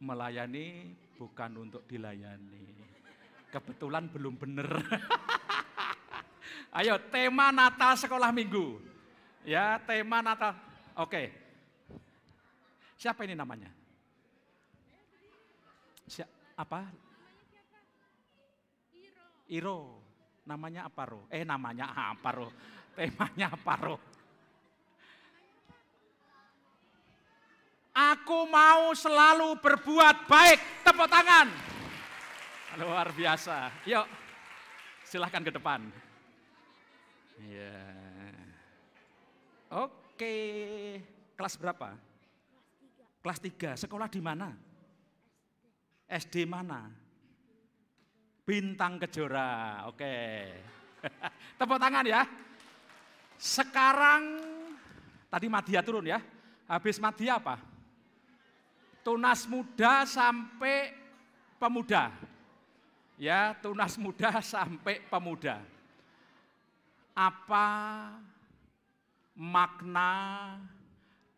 Melayani bukan untuk dilayani. Kebetulan belum benar. Ayo, tema Natal sekolah minggu. Ya, tema Natal. Oke. Siapa ini namanya? Apa? Iro. Namanya apa, Ro? Namanya apa, Ro? Temanya apa, Ro? Aku mau selalu berbuat baik. Tepuk tangan. Luar biasa. Yuk, silahkan ke depan. Ya. Oke. Kelas berapa? Kelas 3. Sekolah di mana? SD mana? Bintang Kejora. Oke. Tepuk tangan ya. Sekarang, tadi Madya turun ya. Habis Madya apa? Tunas muda sampai pemuda. Ya, tunas muda sampai pemuda. Apa makna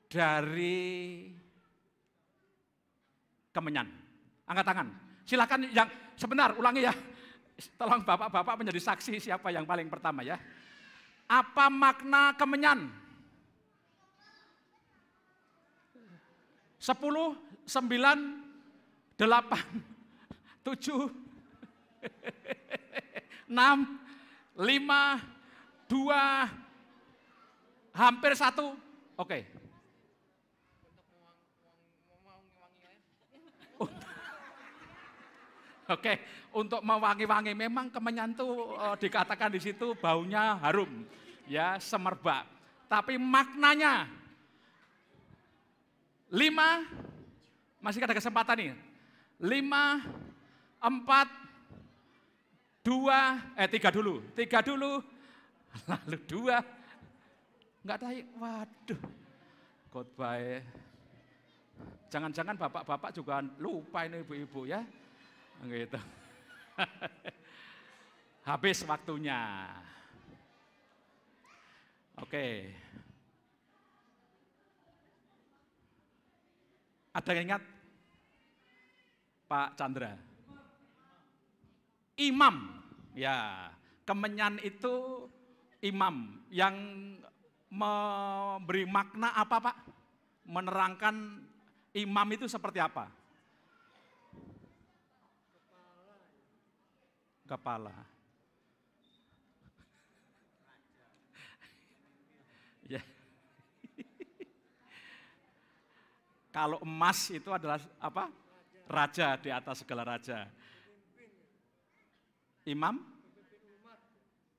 dari Kemenyan? Angkat tangan. Silakan yang sebentar ulangi ya. Tolong bapak-bapak menjadi saksi siapa yang paling pertama ya. Apa makna Kemenyan? 10, 9, 8, 7, 6, 5, 2, hampir 1. Oke. Oke, untuk mewangi-wangi memang Kemenyan tuh dikatakan di situ baunya harum, ya semerbak. Tapi maknanya 5, masih ada kesempatan nih. 5, 4, 2, 3 dulu. 3 dulu, lalu 2. Enggak tahu, waduh. Khotbah. Jangan-jangan bapak-bapak juga lupa ini ibu-ibu ya. Gitu. Habis waktunya. Oke. Ada yang ingat? Pak Chandra. Imam. Ya, kemenyan itu imam yang memberi makna apa Pak? Menerangkan imam itu seperti apa? Kepala. Ya. Kalau emas itu adalah apa? Raja di atas segala raja. Imam?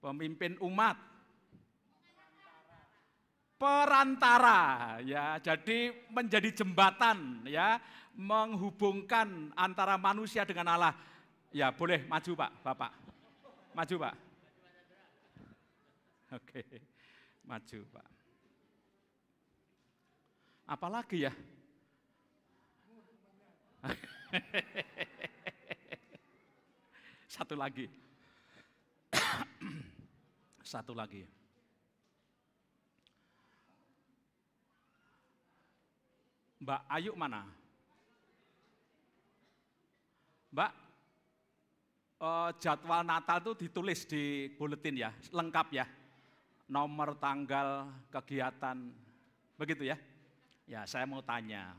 Pemimpin umat. Perantara, ya, jadi menjadi jembatan, ya, menghubungkan antara manusia dengan Allah. Ya, boleh maju Pak, Bapak. Maju Pak. Oke, maju Pak. Apalagi ya? Satu lagi. Satu lagi. Mbak Ayu mana? Mbak, jadwal Natal itu ditulis di buletin ya, lengkap ya. Nomor, tanggal, kegiatan, begitu ya? Ya, saya mau tanya.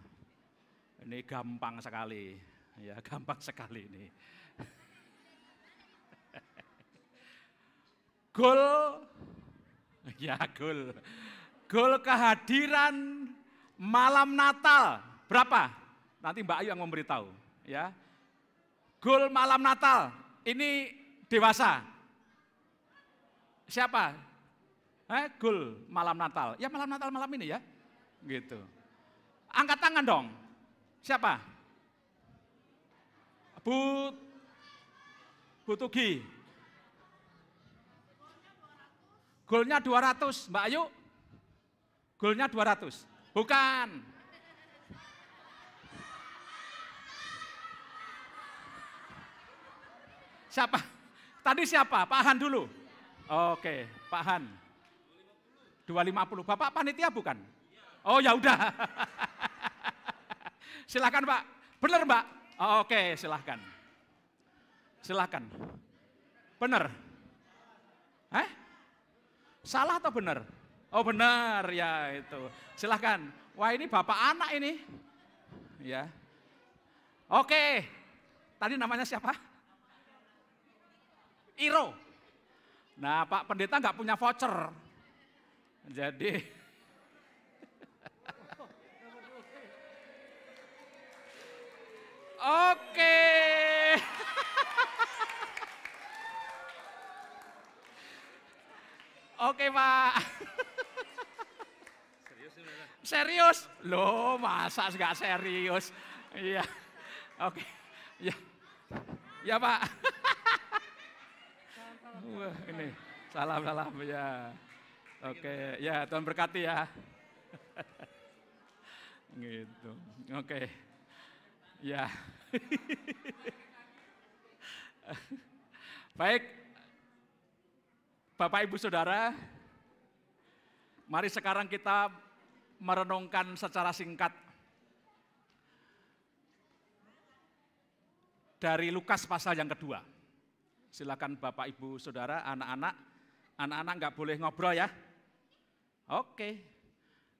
Ini gampang sekali, ya gampang sekali ini. Goal, ya goal kehadiran malam Natal berapa? Nanti Mbak Ayu yang memberitahu, ya. Goal malam Natal ini dewasa. Siapa? Goal malam Natal. Ya malam Natal malam ini ya, gitu. Angkat tangan dong. Siapa? Bu Tugi. Golnya 200, Mbak Ayu. Golnya 200. Bukan. Siapa? Tadi siapa? Pak Han dulu. Oke, Pak Han. 250. Bapak panitia bukan? Oh ya udah. Silakan Pak. Benar Mbak? Oke, silakan. Silakan. Benar? Salah atau benar? Oh benar ya itu. Silakan. Wah ini bapak anak ini. Ya. Oke. Tadi namanya siapa? Iro. Nah Pak Pendeta nggak punya voucher. Jadi oke. Oke Pak. Serius? Loh masa nggak serius? Iya. Oke. Ya. Ya Pak. Wah, ini salam ya. Oke, ya Tuhan berkati ya. Gitu. Oke. Ya. Baik. Bapak Ibu Saudara, mari sekarang kita merenungkan secara singkat dari Lukas pasal yang kedua. Silakan Bapak Ibu Saudara, anak-anak nggak boleh ngobrol ya. Oke,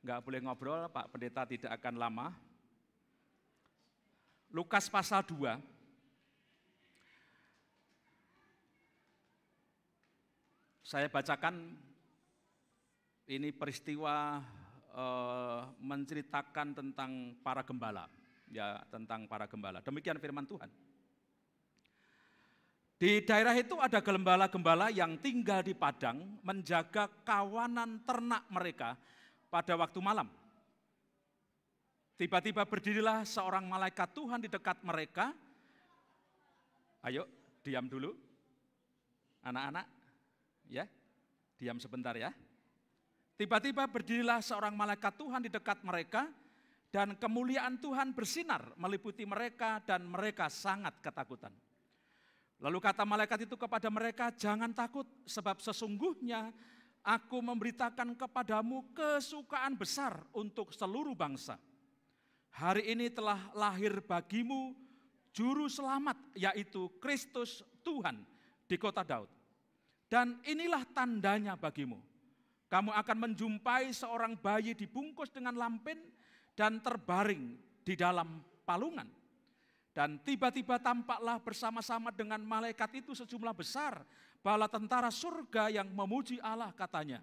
nggak boleh ngobrol, Pak Pendeta tidak akan lama. Lukas pasal 2. Saya bacakan ini peristiwa menceritakan tentang para gembala, ya tentang para gembala. Demikian firman Tuhan. Di daerah itu ada gembala-gembala yang tinggal di padang menjaga kawanan ternak mereka pada waktu malam. Tiba-tiba berdirilah seorang malaikat Tuhan di dekat mereka. Ayo, diam dulu. Anak-anak, ya, diam sebentar ya. Tiba-tiba berdirilah seorang malaikat Tuhan di dekat mereka, dan kemuliaan Tuhan bersinar meliputi mereka, dan mereka sangat ketakutan. Lalu kata malaikat itu kepada mereka, "Jangan takut, sebab sesungguhnya aku memberitakan kepadamu kesukaan besar untuk seluruh bangsa. Hari ini telah lahir bagimu juru selamat, yaitu Kristus Tuhan di kota Daud. Dan inilah tandanya bagimu. Kamu akan menjumpai seorang bayi dibungkus dengan lampin dan terbaring di dalam palungan. Dan tiba-tiba tampaklah bersama-sama dengan malaikat itu sejumlah besar bala tentara surga yang memuji Allah," katanya.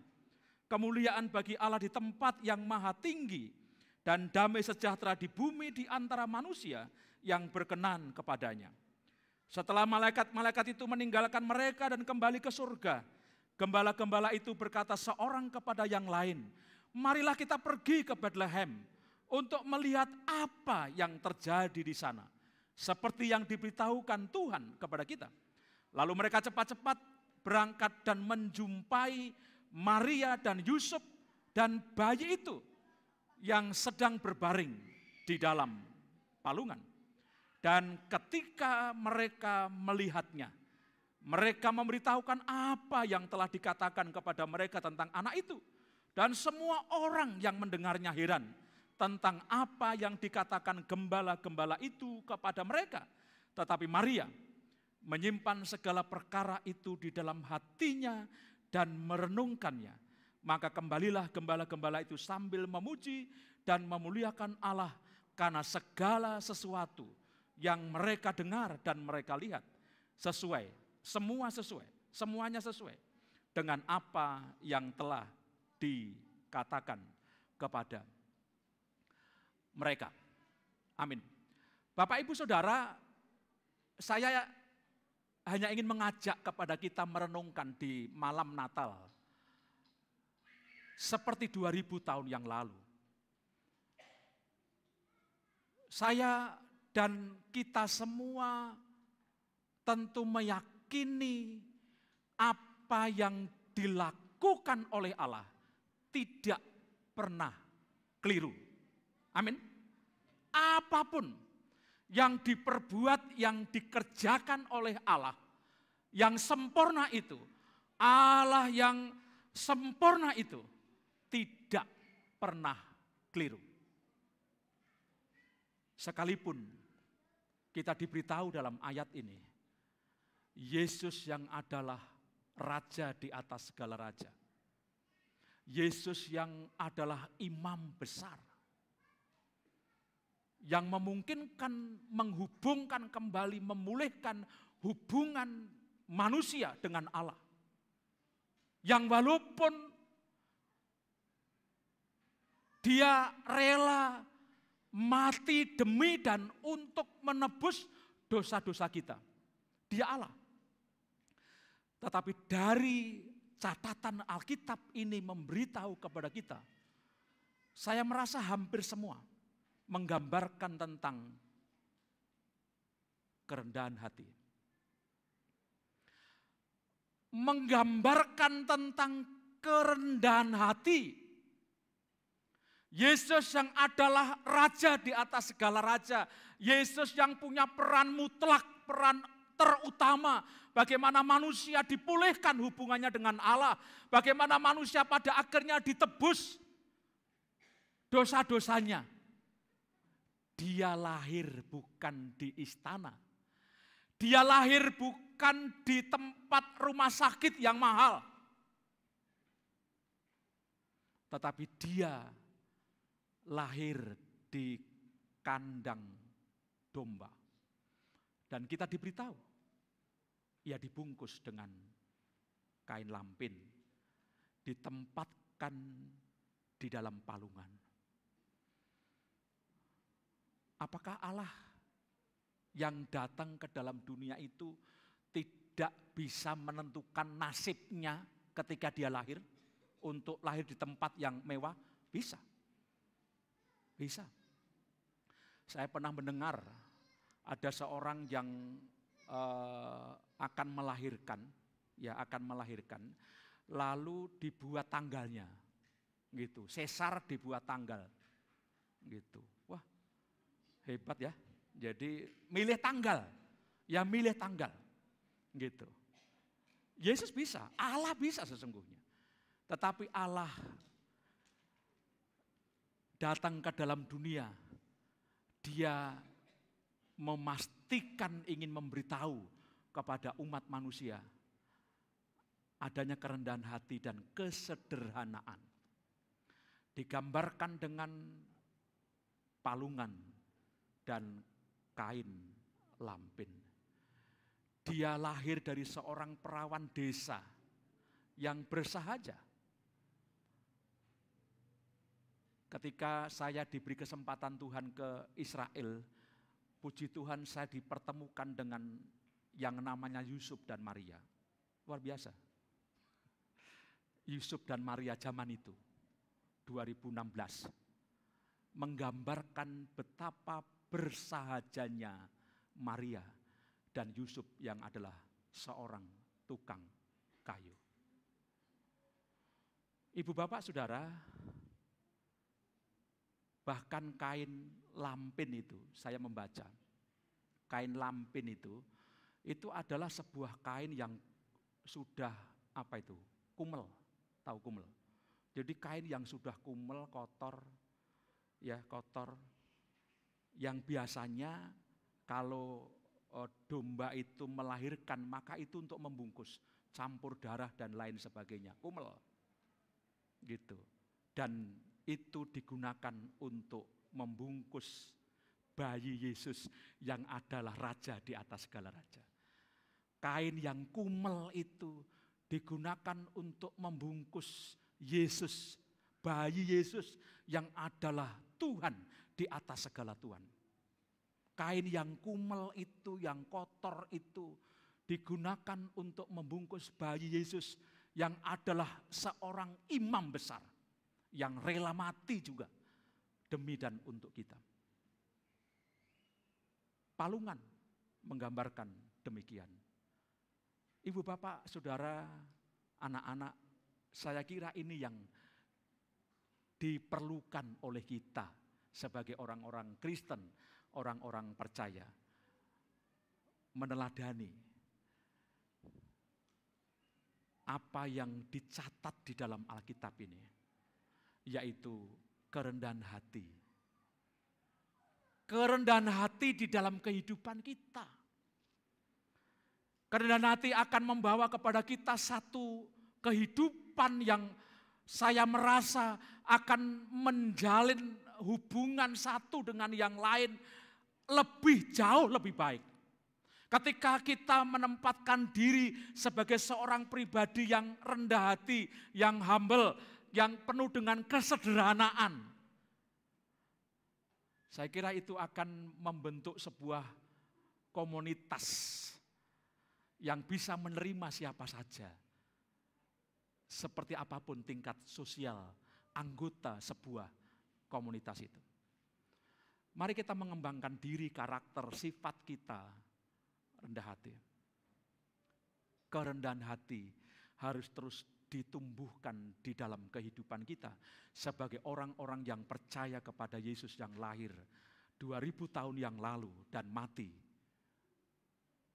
"Kemuliaan bagi Allah di tempat yang maha tinggi, dan damai sejahtera di bumi di antara manusia yang berkenan kepadanya." Setelah malaikat-malaikat itu meninggalkan mereka dan kembali ke surga, gembala-gembala itu berkata seorang kepada yang lain, "Marilah kita pergi ke Bethlehem untuk melihat apa yang terjadi di sana, seperti yang diberitahukan Tuhan kepada kita." Lalu mereka cepat-cepat berangkat dan menjumpai Maria dan Yusuf dan bayi itu yang sedang berbaring di dalam palungan. Dan ketika mereka melihatnya, mereka memberitahukan apa yang telah dikatakan kepada mereka tentang anak itu. Dan semua orang yang mendengarnya heran tentang apa yang dikatakan gembala-gembala itu kepada mereka. Tetapi Maria menyimpan segala perkara itu di dalam hatinya dan merenungkannya. Maka kembalilah gembala-gembala itu sambil memuji dan memuliakan Allah karena segala sesuatu yang mereka dengar dan mereka lihat semuanya sesuai dengan apa yang telah dikatakan kepada mereka. Amin. Bapak, Ibu, Saudara, saya hanya ingin mengajak kepada kita merenungkan di malam Natal seperti 2000 tahun yang lalu. Saya dan kita semua tentu meyakini apa yang dilakukan oleh Allah tidak pernah keliru. Amin. Apapun yang diperbuat, yang dikerjakan oleh Allah, yang sempurna itu, Allah yang sempurna itu tidak pernah keliru. Sekalipun kita diberitahu dalam ayat ini, Yesus yang adalah Raja di atas segala raja. Yesus yang adalah imam besar. Yang memungkinkan menghubungkan kembali, memulihkan hubungan manusia dengan Allah. Yang walaupun dia rela mati demi dan untuk menebus dosa-dosa kita. Dia Allah. Tetapi dari catatan Alkitab ini memberitahu kepada kita, saya merasa hampir semua menggambarkan tentang kerendahan hati. Menggambarkan tentang kerendahan hati. Yesus yang adalah Raja di atas segala raja. Yesus yang punya peran mutlak, peran terutama. Bagaimana manusia dipulihkan hubungannya dengan Allah. Bagaimana manusia pada akhirnya ditebus dosa-dosanya. Dia lahir bukan di istana. Dia lahir bukan di tempat rumah sakit yang mahal. Tetapi dia lahir di kandang domba. Dan kita diberitahu, ia dibungkus dengan kain lampin, ditempatkan di dalam palungan. Apakah Allah yang datang ke dalam dunia itu tidak bisa menentukan nasibnya ketika dia lahir? Untuk lahir di tempat yang mewah? Bisa. Bisa. Saya pernah mendengar ada seorang yang akan melahirkan, lalu dibuat tanggalnya Gitu. Sesar dibuat tanggal. Gitu. Wah, hebat ya. Jadi milih tanggal. Ya milih tanggal. Gitu. Yesus bisa, Allah bisa sesungguhnya. Tetapi Allah datang ke dalam dunia. Dia memastikan ingin memberitahu kepada umat manusia adanya kerendahan hati dan kesederhanaan. Digambarkan dengan palungan dan kain lampin. Dia lahir dari seorang perawan desa yang bersahaja. Ketika saya diberi kesempatan Tuhan ke Israel, puji Tuhan saya dipertemukan dengan yang namanya Yusuf dan Maria. Luar biasa. Yusuf dan Maria zaman itu, 2016. Menggambarkan betapa bersahajanya Maria dan Yusuf yang adalah seorang tukang kayu. Ibu bapak saudara, bahkan kain lampin itu, saya membaca, kain lampin itu adalah sebuah kain yang sudah kumel, tahu kumel. Jadi kain yang sudah kumel, kotor, yang biasanya kalau domba itu melahirkan, maka itu untuk membungkus, campur darah dan lain sebagainya, kumel. Gitu. Dan itu digunakan untuk membungkus bayi Yesus yang adalah raja di atas segala raja. Kain yang kumel itu digunakan untuk membungkus Yesus, bayi Yesus yang adalah Tuhan di atas segala Tuhan. Kain yang kumel itu, yang kotor itu digunakan untuk membungkus bayi Yesus yang adalah seorang imam besar yang rela mati juga demi dan untuk kita. Palungan menggambarkan demikian. Ibu bapak, saudara, anak-anak, saya kira ini yang diperlukan oleh kita sebagai orang-orang Kristen, orang-orang percaya. Meneladani apa yang dicatat di dalam Alkitab ini, yaitu kerendahan hati. Kerendahan hati di dalam kehidupan kita. Kerendahan hati akan membawa kepada kita satu kehidupan yang saya merasa akan menjalin hubungan satu dengan yang lain lebih jauh lebih baik. Ketika kita menempatkan diri sebagai seorang pribadi yang rendah hati, yang humble, yang penuh dengan kesederhanaan. Saya kira itu akan membentuk sebuah komunitas yang bisa menerima siapa saja. Seperti apapun tingkat sosial anggota sebuah komunitas itu. Mari kita mengembangkan diri, karakter, sifat kita rendah hati. Kerendahan hati harus terus ditumbuhkan di dalam kehidupan kita sebagai orang-orang yang percaya kepada Yesus yang lahir 2000 tahun yang lalu dan mati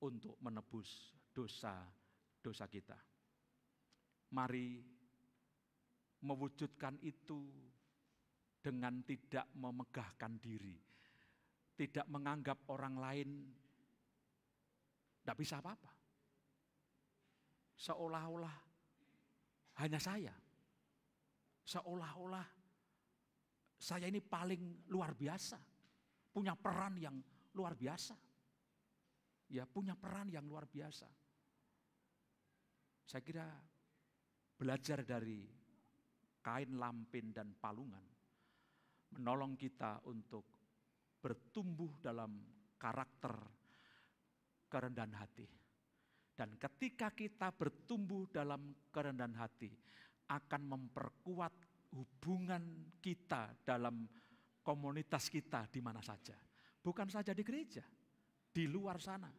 untuk menebus dosa-dosa kita. Mari mewujudkan itu dengan tidak memegahkan diri, tidak menganggap orang lain tidak bisa apa-apa. Seolah-olah hanya saya. Seolah-olah saya ini paling luar biasa. Punya peran yang luar biasa. Ya, punya peran yang luar biasa. Saya kira belajar dari kain lampin dan palungan menolong kita untuk bertumbuh dalam karakter kerendahan hati. Dan ketika kita bertumbuh dalam kerendahan hati, akan memperkuat hubungan kita dalam komunitas kita di mana saja. Bukan saja di gereja, di luar sana.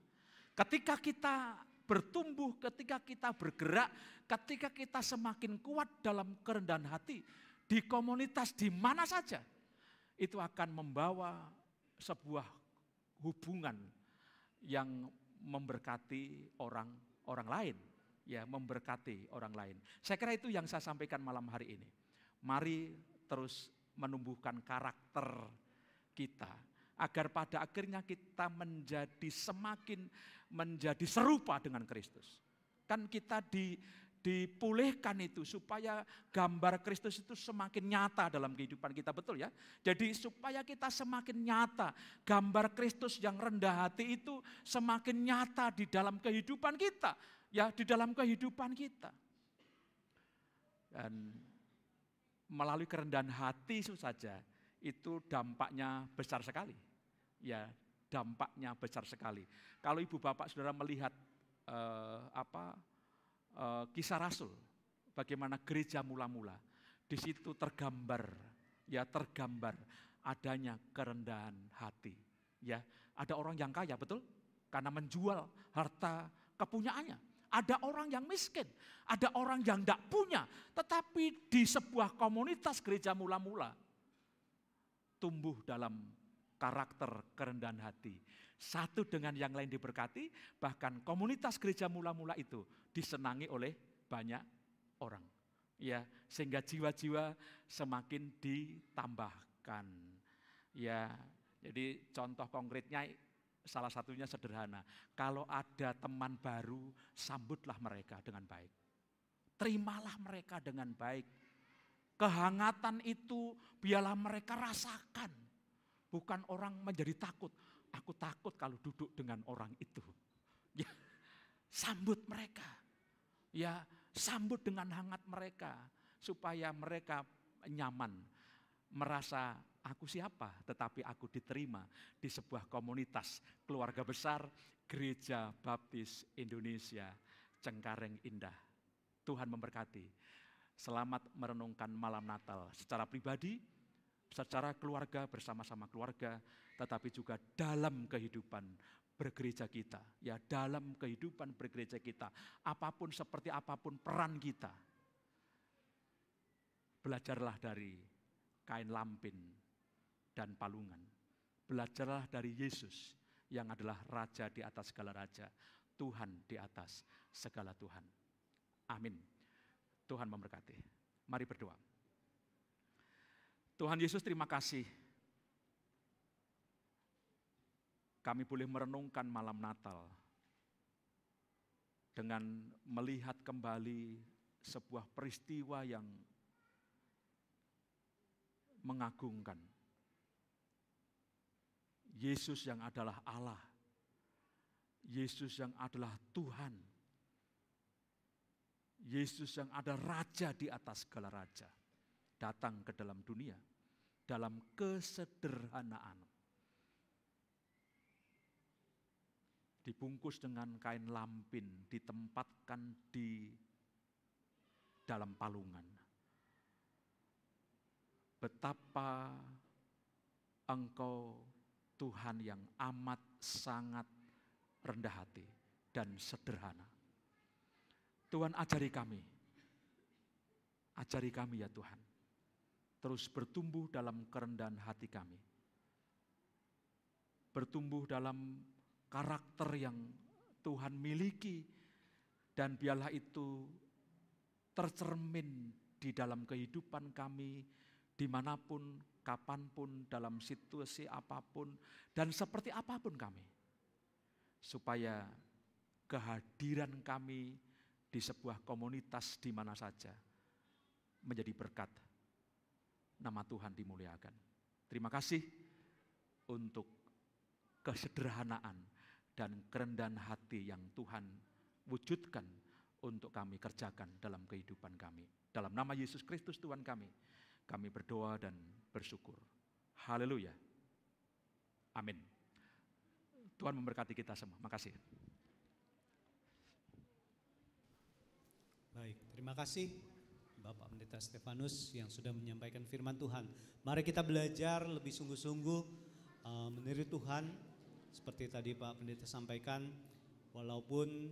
Ketika kita bertumbuh, ketika kita bergerak, ketika kita semakin kuat dalam kerendahan hati, di komunitas di mana saja, itu akan membawa sebuah hubungan yang memberkati orang lain, ya, memberkati orang lain. Saya kira itu yang saya sampaikan malam hari ini. Mari terus menumbuhkan karakter kita agar pada akhirnya kita semakin menjadi serupa dengan Kristus. Kan kita dipulihkan itu supaya gambar Kristus itu semakin nyata dalam kehidupan kita, betul ya? Jadi supaya kita semakin nyata, gambar Kristus yang rendah hati itu semakin nyata di dalam kehidupan kita, ya, di dalam kehidupan kita. Dan melalui kerendahan hati itu saja, itu dampaknya besar sekali. Ya, dampaknya besar sekali. Kalau ibu bapak saudara melihat Kisah Rasul, bagaimana gereja mula-mula, di situ tergambar adanya kerendahan hati. Ya, ada orang yang kaya, betul? Karena menjual harta kepunyaannya. Ada orang yang miskin, ada orang yang tidak punya, tetapi di sebuah komunitas gereja mula-mula tumbuh dalam karakter kerendahan hati. Satu dengan yang lain diberkati, bahkan komunitas gereja mula-mula itu disenangi oleh banyak orang. Ya, sehingga jiwa-jiwa semakin ditambahkan. Ya, jadi contoh konkretnya salah satunya sederhana. Kalau ada teman baru, sambutlah mereka dengan baik. Terimalah mereka dengan baik. Kehangatan itu biarlah mereka rasakan. Bukan orang menjadi takut. Aku takut kalau duduk dengan orang itu. Ya, sambut mereka. Ya, sambut dengan hangat mereka. Supaya mereka nyaman. Merasa aku siapa, tetapi aku diterima di sebuah komunitas keluarga besar Gereja Baptis Indonesia Cengkareng Indah. Tuhan memberkati. Selamat merenungkan malam Natal secara pribadi, secara keluarga, bersama-sama keluarga, tetapi juga dalam kehidupan bergereja kita. Ya, dalam kehidupan bergereja kita, apapun seperti apapun peran kita, belajarlah dari kain lampin dan palungan. Belajarlah dari Yesus yang adalah Raja di atas segala raja, Tuhan di atas segala Tuhan. Amin. Tuhan memberkati. Mari berdoa. Tuhan Yesus, terima kasih. Kami boleh merenungkan malam Natal dengan melihat kembali sebuah peristiwa yang mengagungkan. Yesus yang adalah Allah, Yesus yang adalah Tuhan, Yesus yang ada Raja di atas segala raja, datang ke dalam dunia dalam kesederhanaan. Dibungkus dengan kain lampin, ditempatkan di dalam palungan. Betapa Engkau Tuhan yang amat sangat rendah hati dan sederhana. Tuhan, ajari kami ya Tuhan, terus bertumbuh dalam kerendahan hati kami, bertumbuh dalam karakter yang Tuhan miliki, dan biarlah itu tercermin di dalam kehidupan kami, dimanapun, kapanpun, dalam situasi apapun, dan seperti apapun kami, supaya kehadiran kami di sebuah komunitas di mana saja menjadi berkat. Nama Tuhan dimuliakan. Terima kasih untuk kesederhanaan dan kerendahan hati yang Tuhan wujudkan untuk kami kerjakan dalam kehidupan kami. Dalam nama Yesus Kristus Tuhan kami berdoa dan bersyukur. Haleluya. Amin. Tuhan memberkati kita semua. Makasih. Baik, terima kasih Bapak Pendeta Stefanus yang sudah menyampaikan firman Tuhan. Mari kita belajar lebih sungguh-sungguh meniru Tuhan. Seperti tadi Pak Pendeta sampaikan, walaupun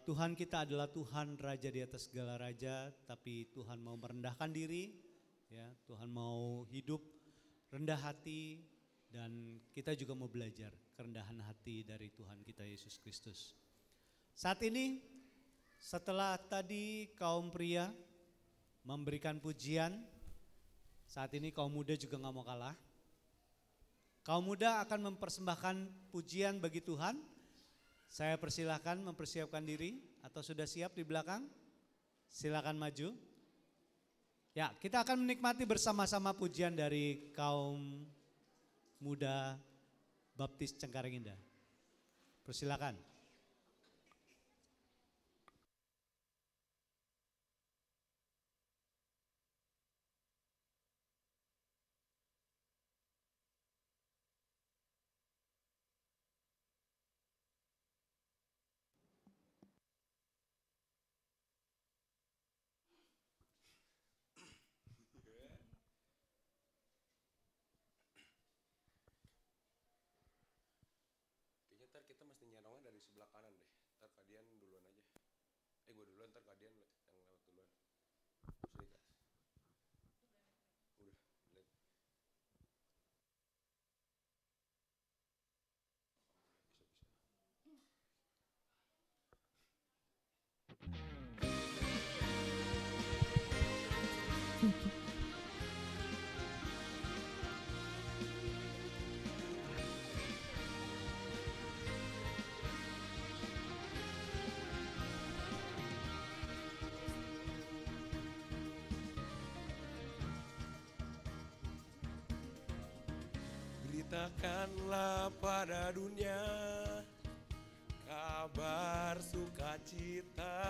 Tuhan kita adalah Tuhan Raja di atas segala raja, tapi Tuhan mau merendahkan diri, ya Tuhan mau hidup rendah hati, dan kita juga mau belajar kerendahan hati dari Tuhan kita Yesus Kristus. Saat ini setelah tadi kaum pria memberikan pujian, saat ini kaum muda juga gak mau kalah. Kaum muda akan mempersembahkan pujian bagi Tuhan. Saya persilahkan mempersiapkan diri, atau sudah siap di belakang? Silakan maju. Ya, kita akan menikmati bersama-sama pujian dari kaum muda Baptis Cengkareng Indah. Persilakan. Kayaknya ntar kita mesti nyerongnya dari sebelah kanan deh. Ntar kalian duluan aja. Gue duluan, ntar kalian yang lewat duluan. Serikat. Udah, lihat. Bisa. Beritakanlah pada dunia kabar sukacita.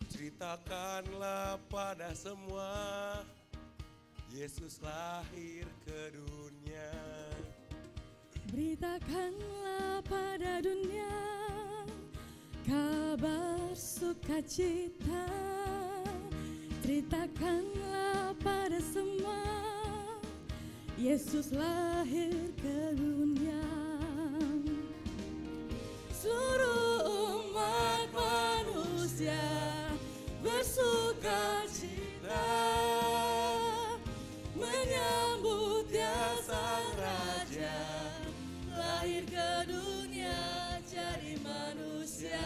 Ceritakanlah pada semua Yesus lahir ke dunia. Beritakanlah pada dunia kabar sukacita. Ceritakanlah pada semua Yesus lahir ke dunia. Seluruh umat manusia bersukacita menyambut Dia Sang Raja lahir ke dunia jadi manusia.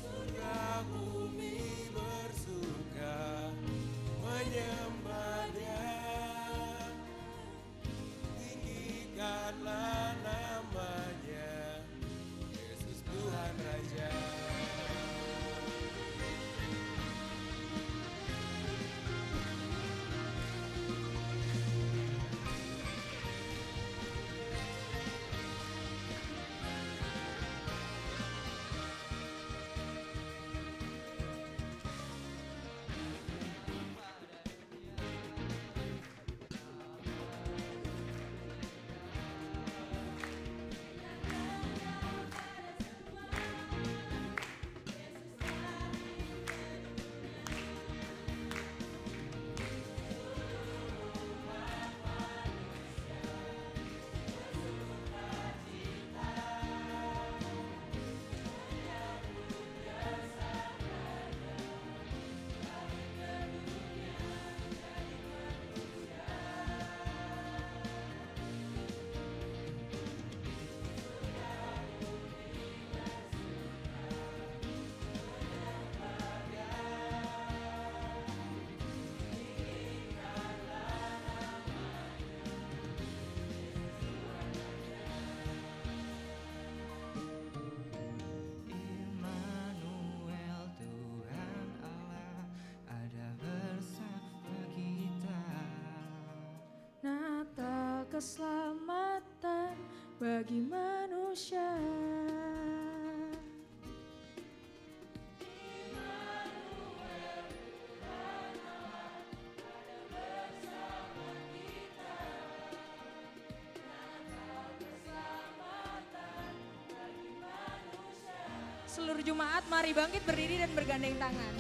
Surga bumi bersuka menyembah Dia. Tinggikanlah namanya Yesus Tuhan Raja. Immanuel, Tuhan Allah ada bersama kita. Natal keselamatan bagi manusia. Seluruh jemaat mari bangkit berdiri dan bergandeng tangan.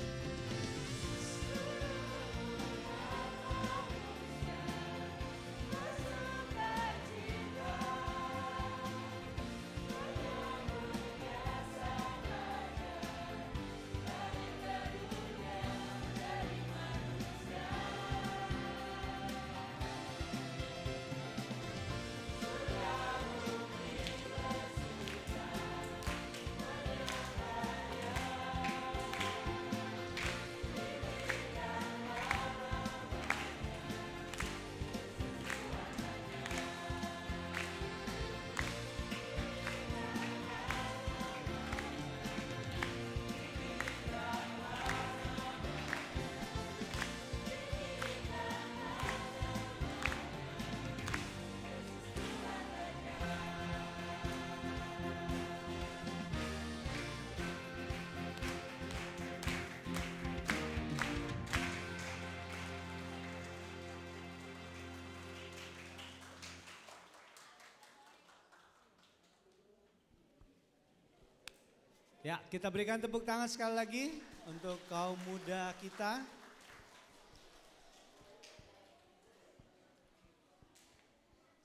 Ya, kita berikan tepuk tangan sekali lagi untuk kaum muda kita.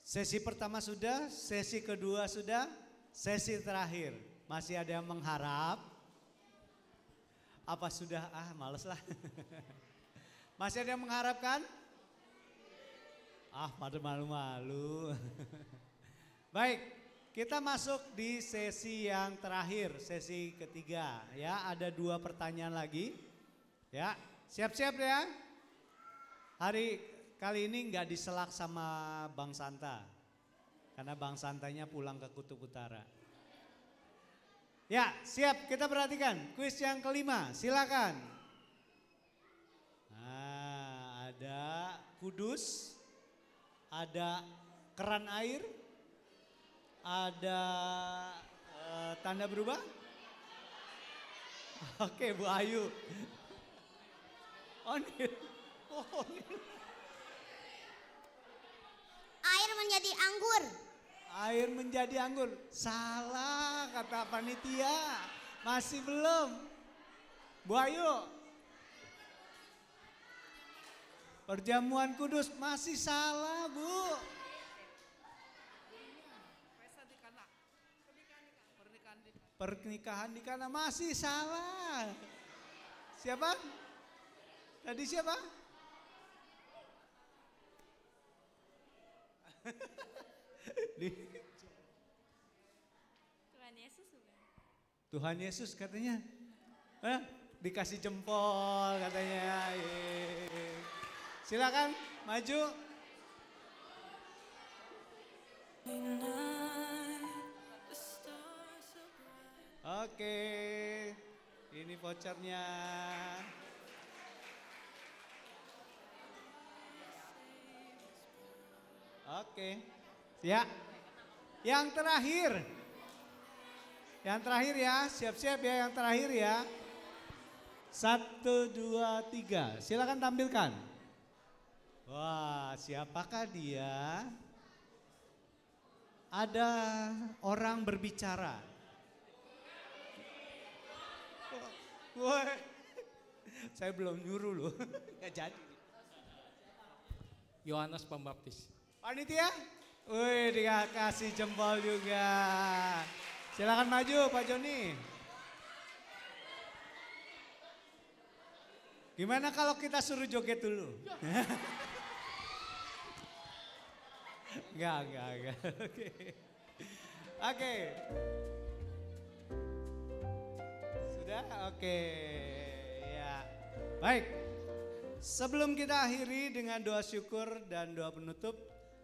Sesi pertama sudah, sesi kedua sudah, sesi terakhir. Masih ada yang mengharap? Apa sudah? Males lah. Masih ada yang mengharapkan? Pada malu-malu. Baik, kita masuk di sesi yang terakhir, sesi ketiga. Ya, ada 2 pertanyaan lagi. Ya, siap-siap ya. Kali ini nggak diselak sama Bang Santa. Karena Bang Santanya pulang ke Kutub Utara. Ya, siap, kita perhatikan. Kuis yang kelima, silakan. Nah, ada kudus, ada keran air, ada tanda berubah. Oke, Bu Ayu. Ini. Air menjadi anggur. Air menjadi anggur. Salah kata panitia. Masih belum. Bu Ayu. Perjamuan kudus masih salah, Bu. Pernikahan di Kana masih salah. Siapa? Tadi siapa? Tuhan Yesus bukan? Tuhan Yesus katanya. Dikasih jempol katanya. Silakan maju. Oke, ini vouchernya. Oke, ya. Yang terakhir. Yang terakhir ya, siap-siap ya yang terakhir ya. 1, 2, 3, silakan tampilkan. Wah, siapakah dia? Ada orang berbicara. Wah, saya belum nyuruh loh, nggak jadi. Yohanes Pembaptis. Panitia? Wih, dikasih jempol juga. Silakan maju Pak Joni. Gimana kalau kita suruh joget dulu? Enggak. Oke. Sudah? Oke. Ya. Baik. Sebelum kita akhiri dengan doa syukur dan doa penutup,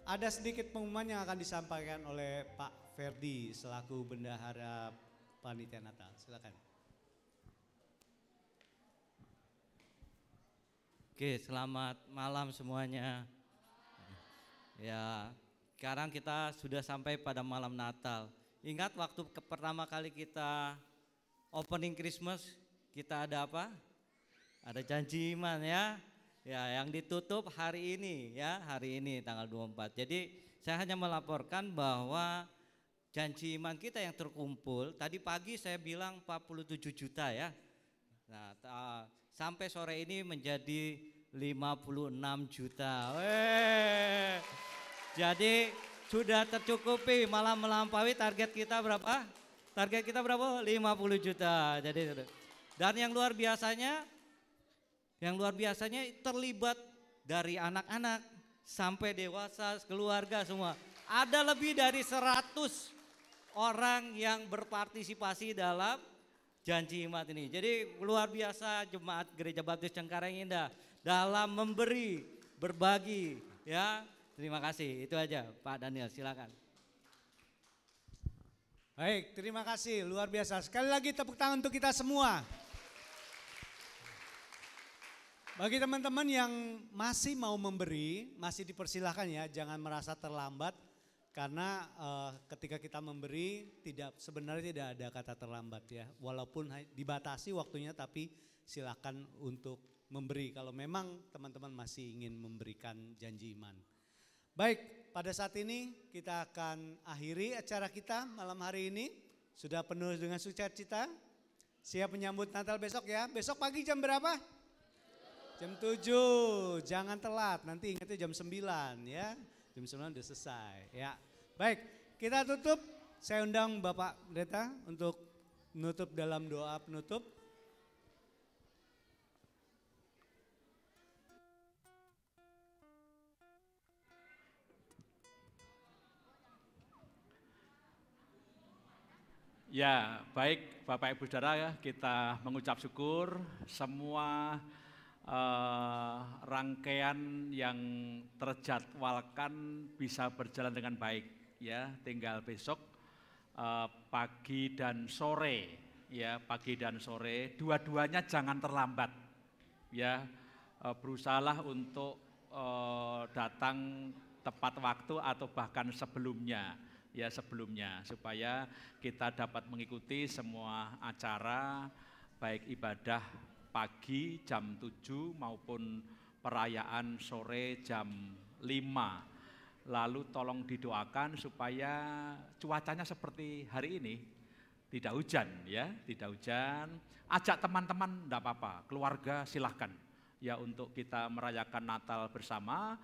ada sedikit pengumuman yang akan disampaikan oleh Pak Ferdi selaku bendahara panitia Natal. Silakan. Oke, selamat malam semuanya. Ya, sekarang kita sudah sampai pada malam Natal. Ingat waktu pertama kali kita opening Christmas, kita ada apa? Ada janji iman ya. Ya, yang ditutup hari ini ya, hari ini tanggal 24. Jadi saya hanya melaporkan bahwa janji iman kita yang terkumpul, tadi pagi saya bilang 47 juta ya. Nah, sampai sore ini menjadi 56 juta. Jadi sudah tercukupi, malah melampaui target kita berapa? Target kita berapa? 50 juta. Jadi dan yang luar biasanya terlibat dari anak-anak sampai dewasa, keluarga semua. Ada lebih dari 100 orang yang berpartisipasi dalam janji iman ini. Jadi luar biasa Jemaat Gereja Baptis Cengkareng Indah dalam memberi, berbagi ya. Terima kasih, itu aja Pak Daniel, silakan. Baik, terima kasih, luar biasa. Sekali lagi tepuk tangan untuk kita semua. Bagi teman-teman yang masih mau memberi, masih dipersilahkan ya, jangan merasa terlambat. Karena ketika kita memberi sebenarnya tidak ada kata terlambat ya. Walaupun dibatasi waktunya tapi silakan untuk memberi kalau memang teman-teman masih ingin memberikan janji iman. Baik, pada saat ini kita akan akhiri acara kita malam hari ini. Sudah penuh dengan sukacita. Siap menyambut Natal besok ya. Besok pagi jam berapa? Jam 7, jangan telat, nanti ingatnya jam 9 ya. Jam 9 udah selesai ya. Baik, kita tutup. Saya undang Bapak Pendeta untuk menutup dalam doa penutup. Ya, baik Bapak Ibu Saudara, kita mengucap syukur semua rangkaian yang terjadwalkan bisa berjalan dengan baik ya. Tinggal besok pagi dan sore ya, pagi dan sore dua-duanya jangan terlambat ya. Berusahalah untuk datang tepat waktu atau bahkan sebelumnya ya, sebelumnya supaya kita dapat mengikuti semua acara baik ibadah pagi jam 7 maupun perayaan sore jam 5. Lalu tolong didoakan supaya cuacanya seperti hari ini, tidak hujan ya, tidak hujan. Ajak teman-teman enggak apa-apa, keluarga silahkan ya untuk kita merayakan Natal bersama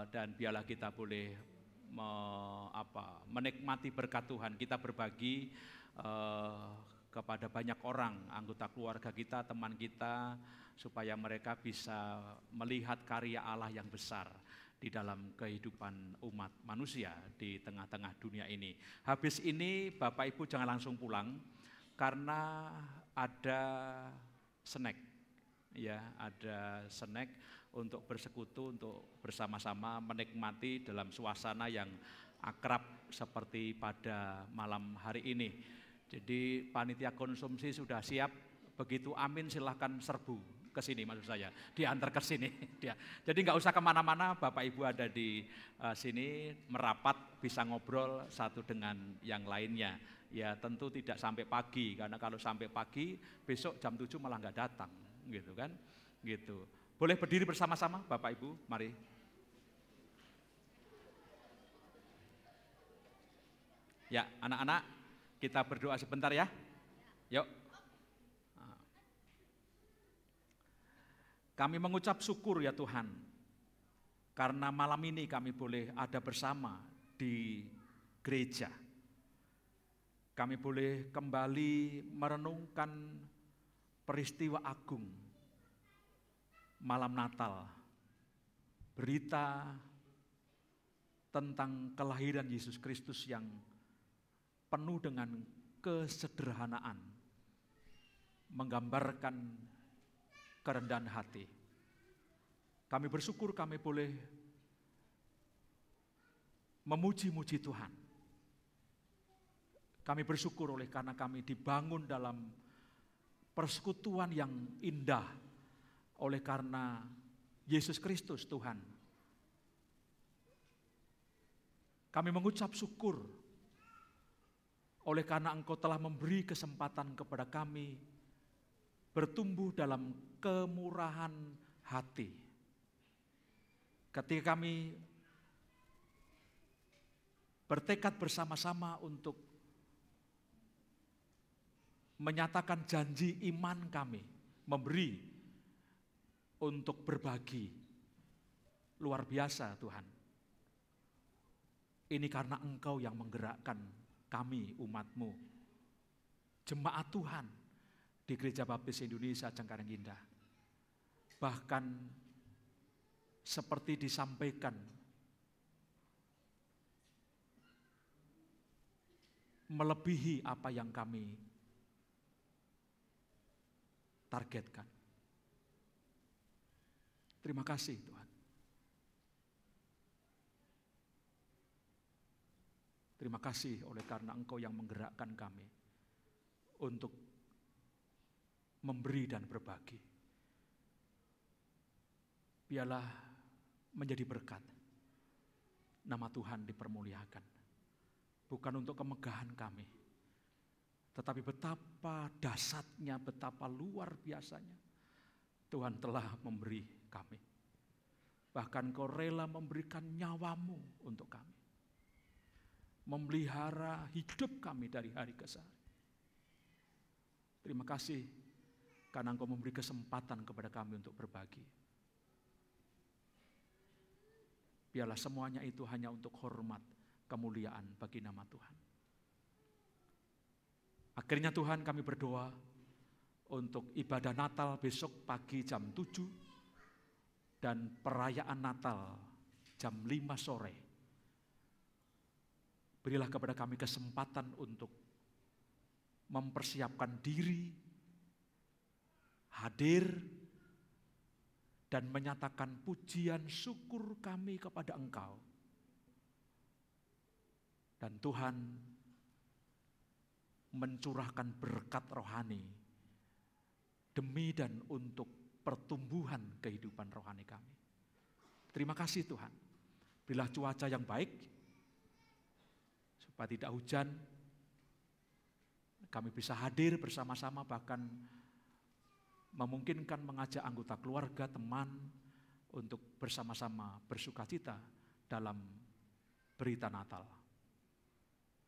dan biarlah kita boleh menikmati berkat Tuhan. Kita berbagi kepada banyak orang, anggota keluarga kita, teman kita, supaya mereka bisa melihat karya Allah yang besar di dalam kehidupan umat manusia di tengah-tengah dunia ini. Habis ini Bapak Ibu jangan langsung pulang karena ada snack ya, ada snack untuk bersekutu, untuk bersama-sama menikmati dalam suasana yang akrab seperti pada malam hari ini. Jadi panitia konsumsi sudah siap, begitu amin silahkan serbu ke sini, maksud saya diantar ke sini. Jadi nggak usah kemana-mana, Bapak Ibu ada di sini merapat, bisa ngobrol satu dengan yang lainnya. Ya tentu tidak sampai pagi, karena kalau sampai pagi besok jam 7 malah nggak datang, gitu kan? Gitu. Boleh berdiri bersama-sama, Bapak Ibu, mari. Ya, anak-anak. Kita berdoa sebentar ya, yuk. Kami mengucap syukur ya Tuhan, karena malam ini kami boleh ada bersama di gereja. Kami boleh kembali merenungkan peristiwa agung malam Natal, berita tentang kelahiran Yesus Kristus yang penuh dengan kesederhanaan, menggambarkan kerendahan hati. Kami bersyukur kami boleh memuji-muji Tuhan. Kami bersyukur oleh karena kami dibangun dalam persekutuan yang indah oleh karena Yesus Kristus Tuhan. Kami mengucap syukur oleh karena Engkau telah memberi kesempatan kepada kami bertumbuh dalam kemurahan hati. Ketika kami bertekad bersama-sama untuk menyatakan janji iman kami, memberi untuk berbagi. Luar biasa Tuhan. Ini karena Engkau yang menggerakkan kami umat-Mu, jemaat Tuhan di Gereja Baptis Indonesia Cengkareng Indah. Bahkan seperti disampaikan, melebihi apa yang kami targetkan. Terima kasih Tuhan. Terima kasih oleh karena Engkau yang menggerakkan kami untuk memberi dan berbagi. Biarlah menjadi berkat. Nama Tuhan dipermuliakan. Bukan untuk kemegahan kami, tetapi betapa dahsyatnya, betapa luar biasanya Tuhan telah memberi kami. Bahkan Kau rela memberikan nyawamu untuk kami. Memelihara hidup kami dari hari ke hari. Terima kasih karena Engkau memberi kesempatan kepada kami untuk berbagi. Biarlah semuanya itu hanya untuk hormat, kemuliaan bagi nama Tuhan. Akhirnya Tuhan, kami berdoa untuk ibadah Natal besok pagi jam 7 dan perayaan Natal jam 5 sore. Berilah kepada kami kesempatan untuk mempersiapkan diri, hadir, dan menyatakan pujian syukur kami kepada Engkau. Dan Tuhan mencurahkan berkat rohani demi dan untuk pertumbuhan kehidupan rohani kami. Terima kasih Tuhan. Berilah cuaca yang baik, supaya tidak hujan, kami bisa hadir bersama-sama, bahkan memungkinkan mengajak anggota keluarga, teman, untuk bersama-sama bersukacita dalam berita Natal.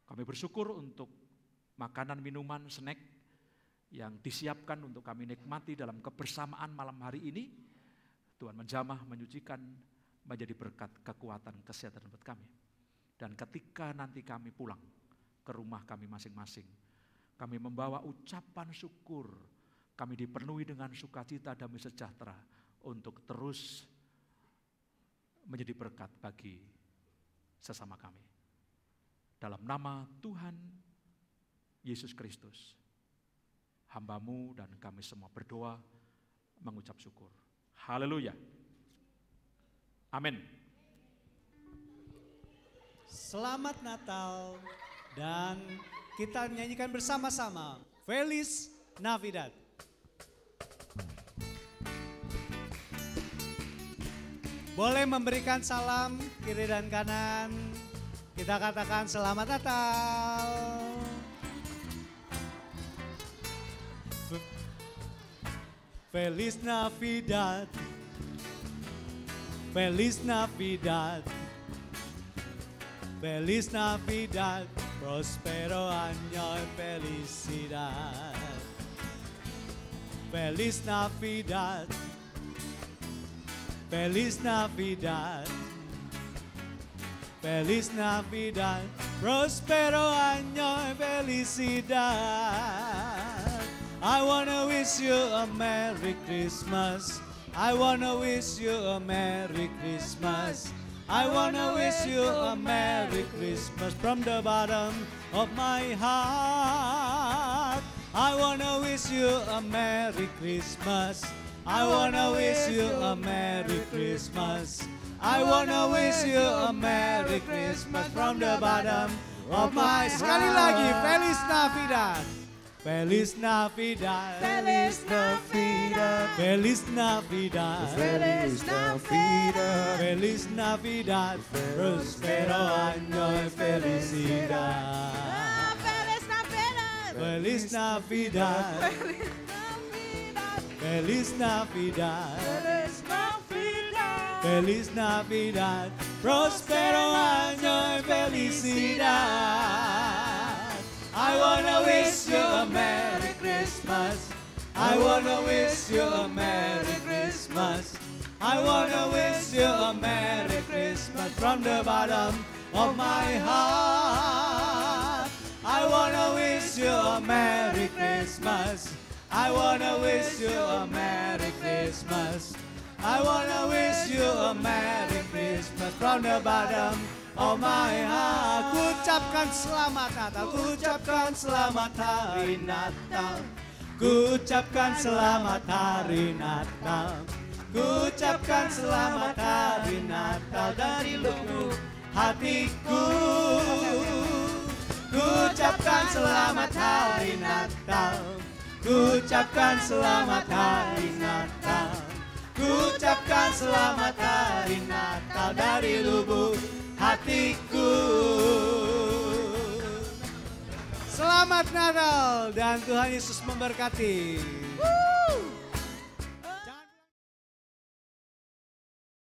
Kami bersyukur untuk makanan, minuman, snack yang disiapkan untuk kami nikmati dalam kebersamaan malam hari ini. Tuhan menjamah, menyucikan, menjadi berkat, kekuatan, kesehatan buat kami. Dan ketika nanti kami pulang ke rumah kami masing-masing, kami membawa ucapan syukur, kami dipenuhi dengan sukacita, damai sejahtera untuk terus menjadi berkat bagi sesama kami. Dalam nama Tuhan Yesus Kristus, hamba-Mu dan kami semua berdoa mengucap syukur. Haleluya. Amin. Selamat Natal dan kita nyanyikan bersama-sama Feliz Navidad. Boleh memberikan salam kiri dan kanan. Kita katakan selamat Natal. Feliz Navidad. Feliz Navidad. Feliz Navidad. Prospero año y felicidad. Feliz Navidad. Feliz Navidad. Feliz Navidad. Prospero año y felicidad. I wanna wish you a Merry Christmas. I wanna wish you a Merry Christmas. I wanna wish you a Merry Christmas from the bottom of my heart. I wanna wish you a Merry Christmas. I wanna wish you a Merry Christmas. I wanna wish you a Merry Christmas from the bottom of my heart. Sekali lagi, Feliz Navidad. Feliz Navidad. Feliz Navidad. Feliz Navidad. Feliz Navidad. Feliz Navidad. Prospero año y felicidad. Feliz Navidad. Feliz Navidad. Feliz Navidad. Feliz Navidad. Feliz Navidad. Prospero año y felicidad. I wanna wish you a Merry Christmas. I wanna wish you a Merry Christmas. I wanna wish you a Merry Christmas from the bottom of my heart. I wanna wish you a Merry Christmas. I wanna wish you a Merry Christmas. I wanna wish you a Merry Christmas from the bottom of my heart. Kuucapkan selamat Natal, kuucapkan selamat hari Natal. Kuucapkan selamat hari Natal. Kuucapkan selamat hari Natal dari lubuk hatiku. Kuucapkan selamat hari Natal. Kuucapkan selamat hari Natal. Kuucapkan selamat hari Natal dari lubuk hatiku. Selamat Natal dan Tuhan Yesus memberkati.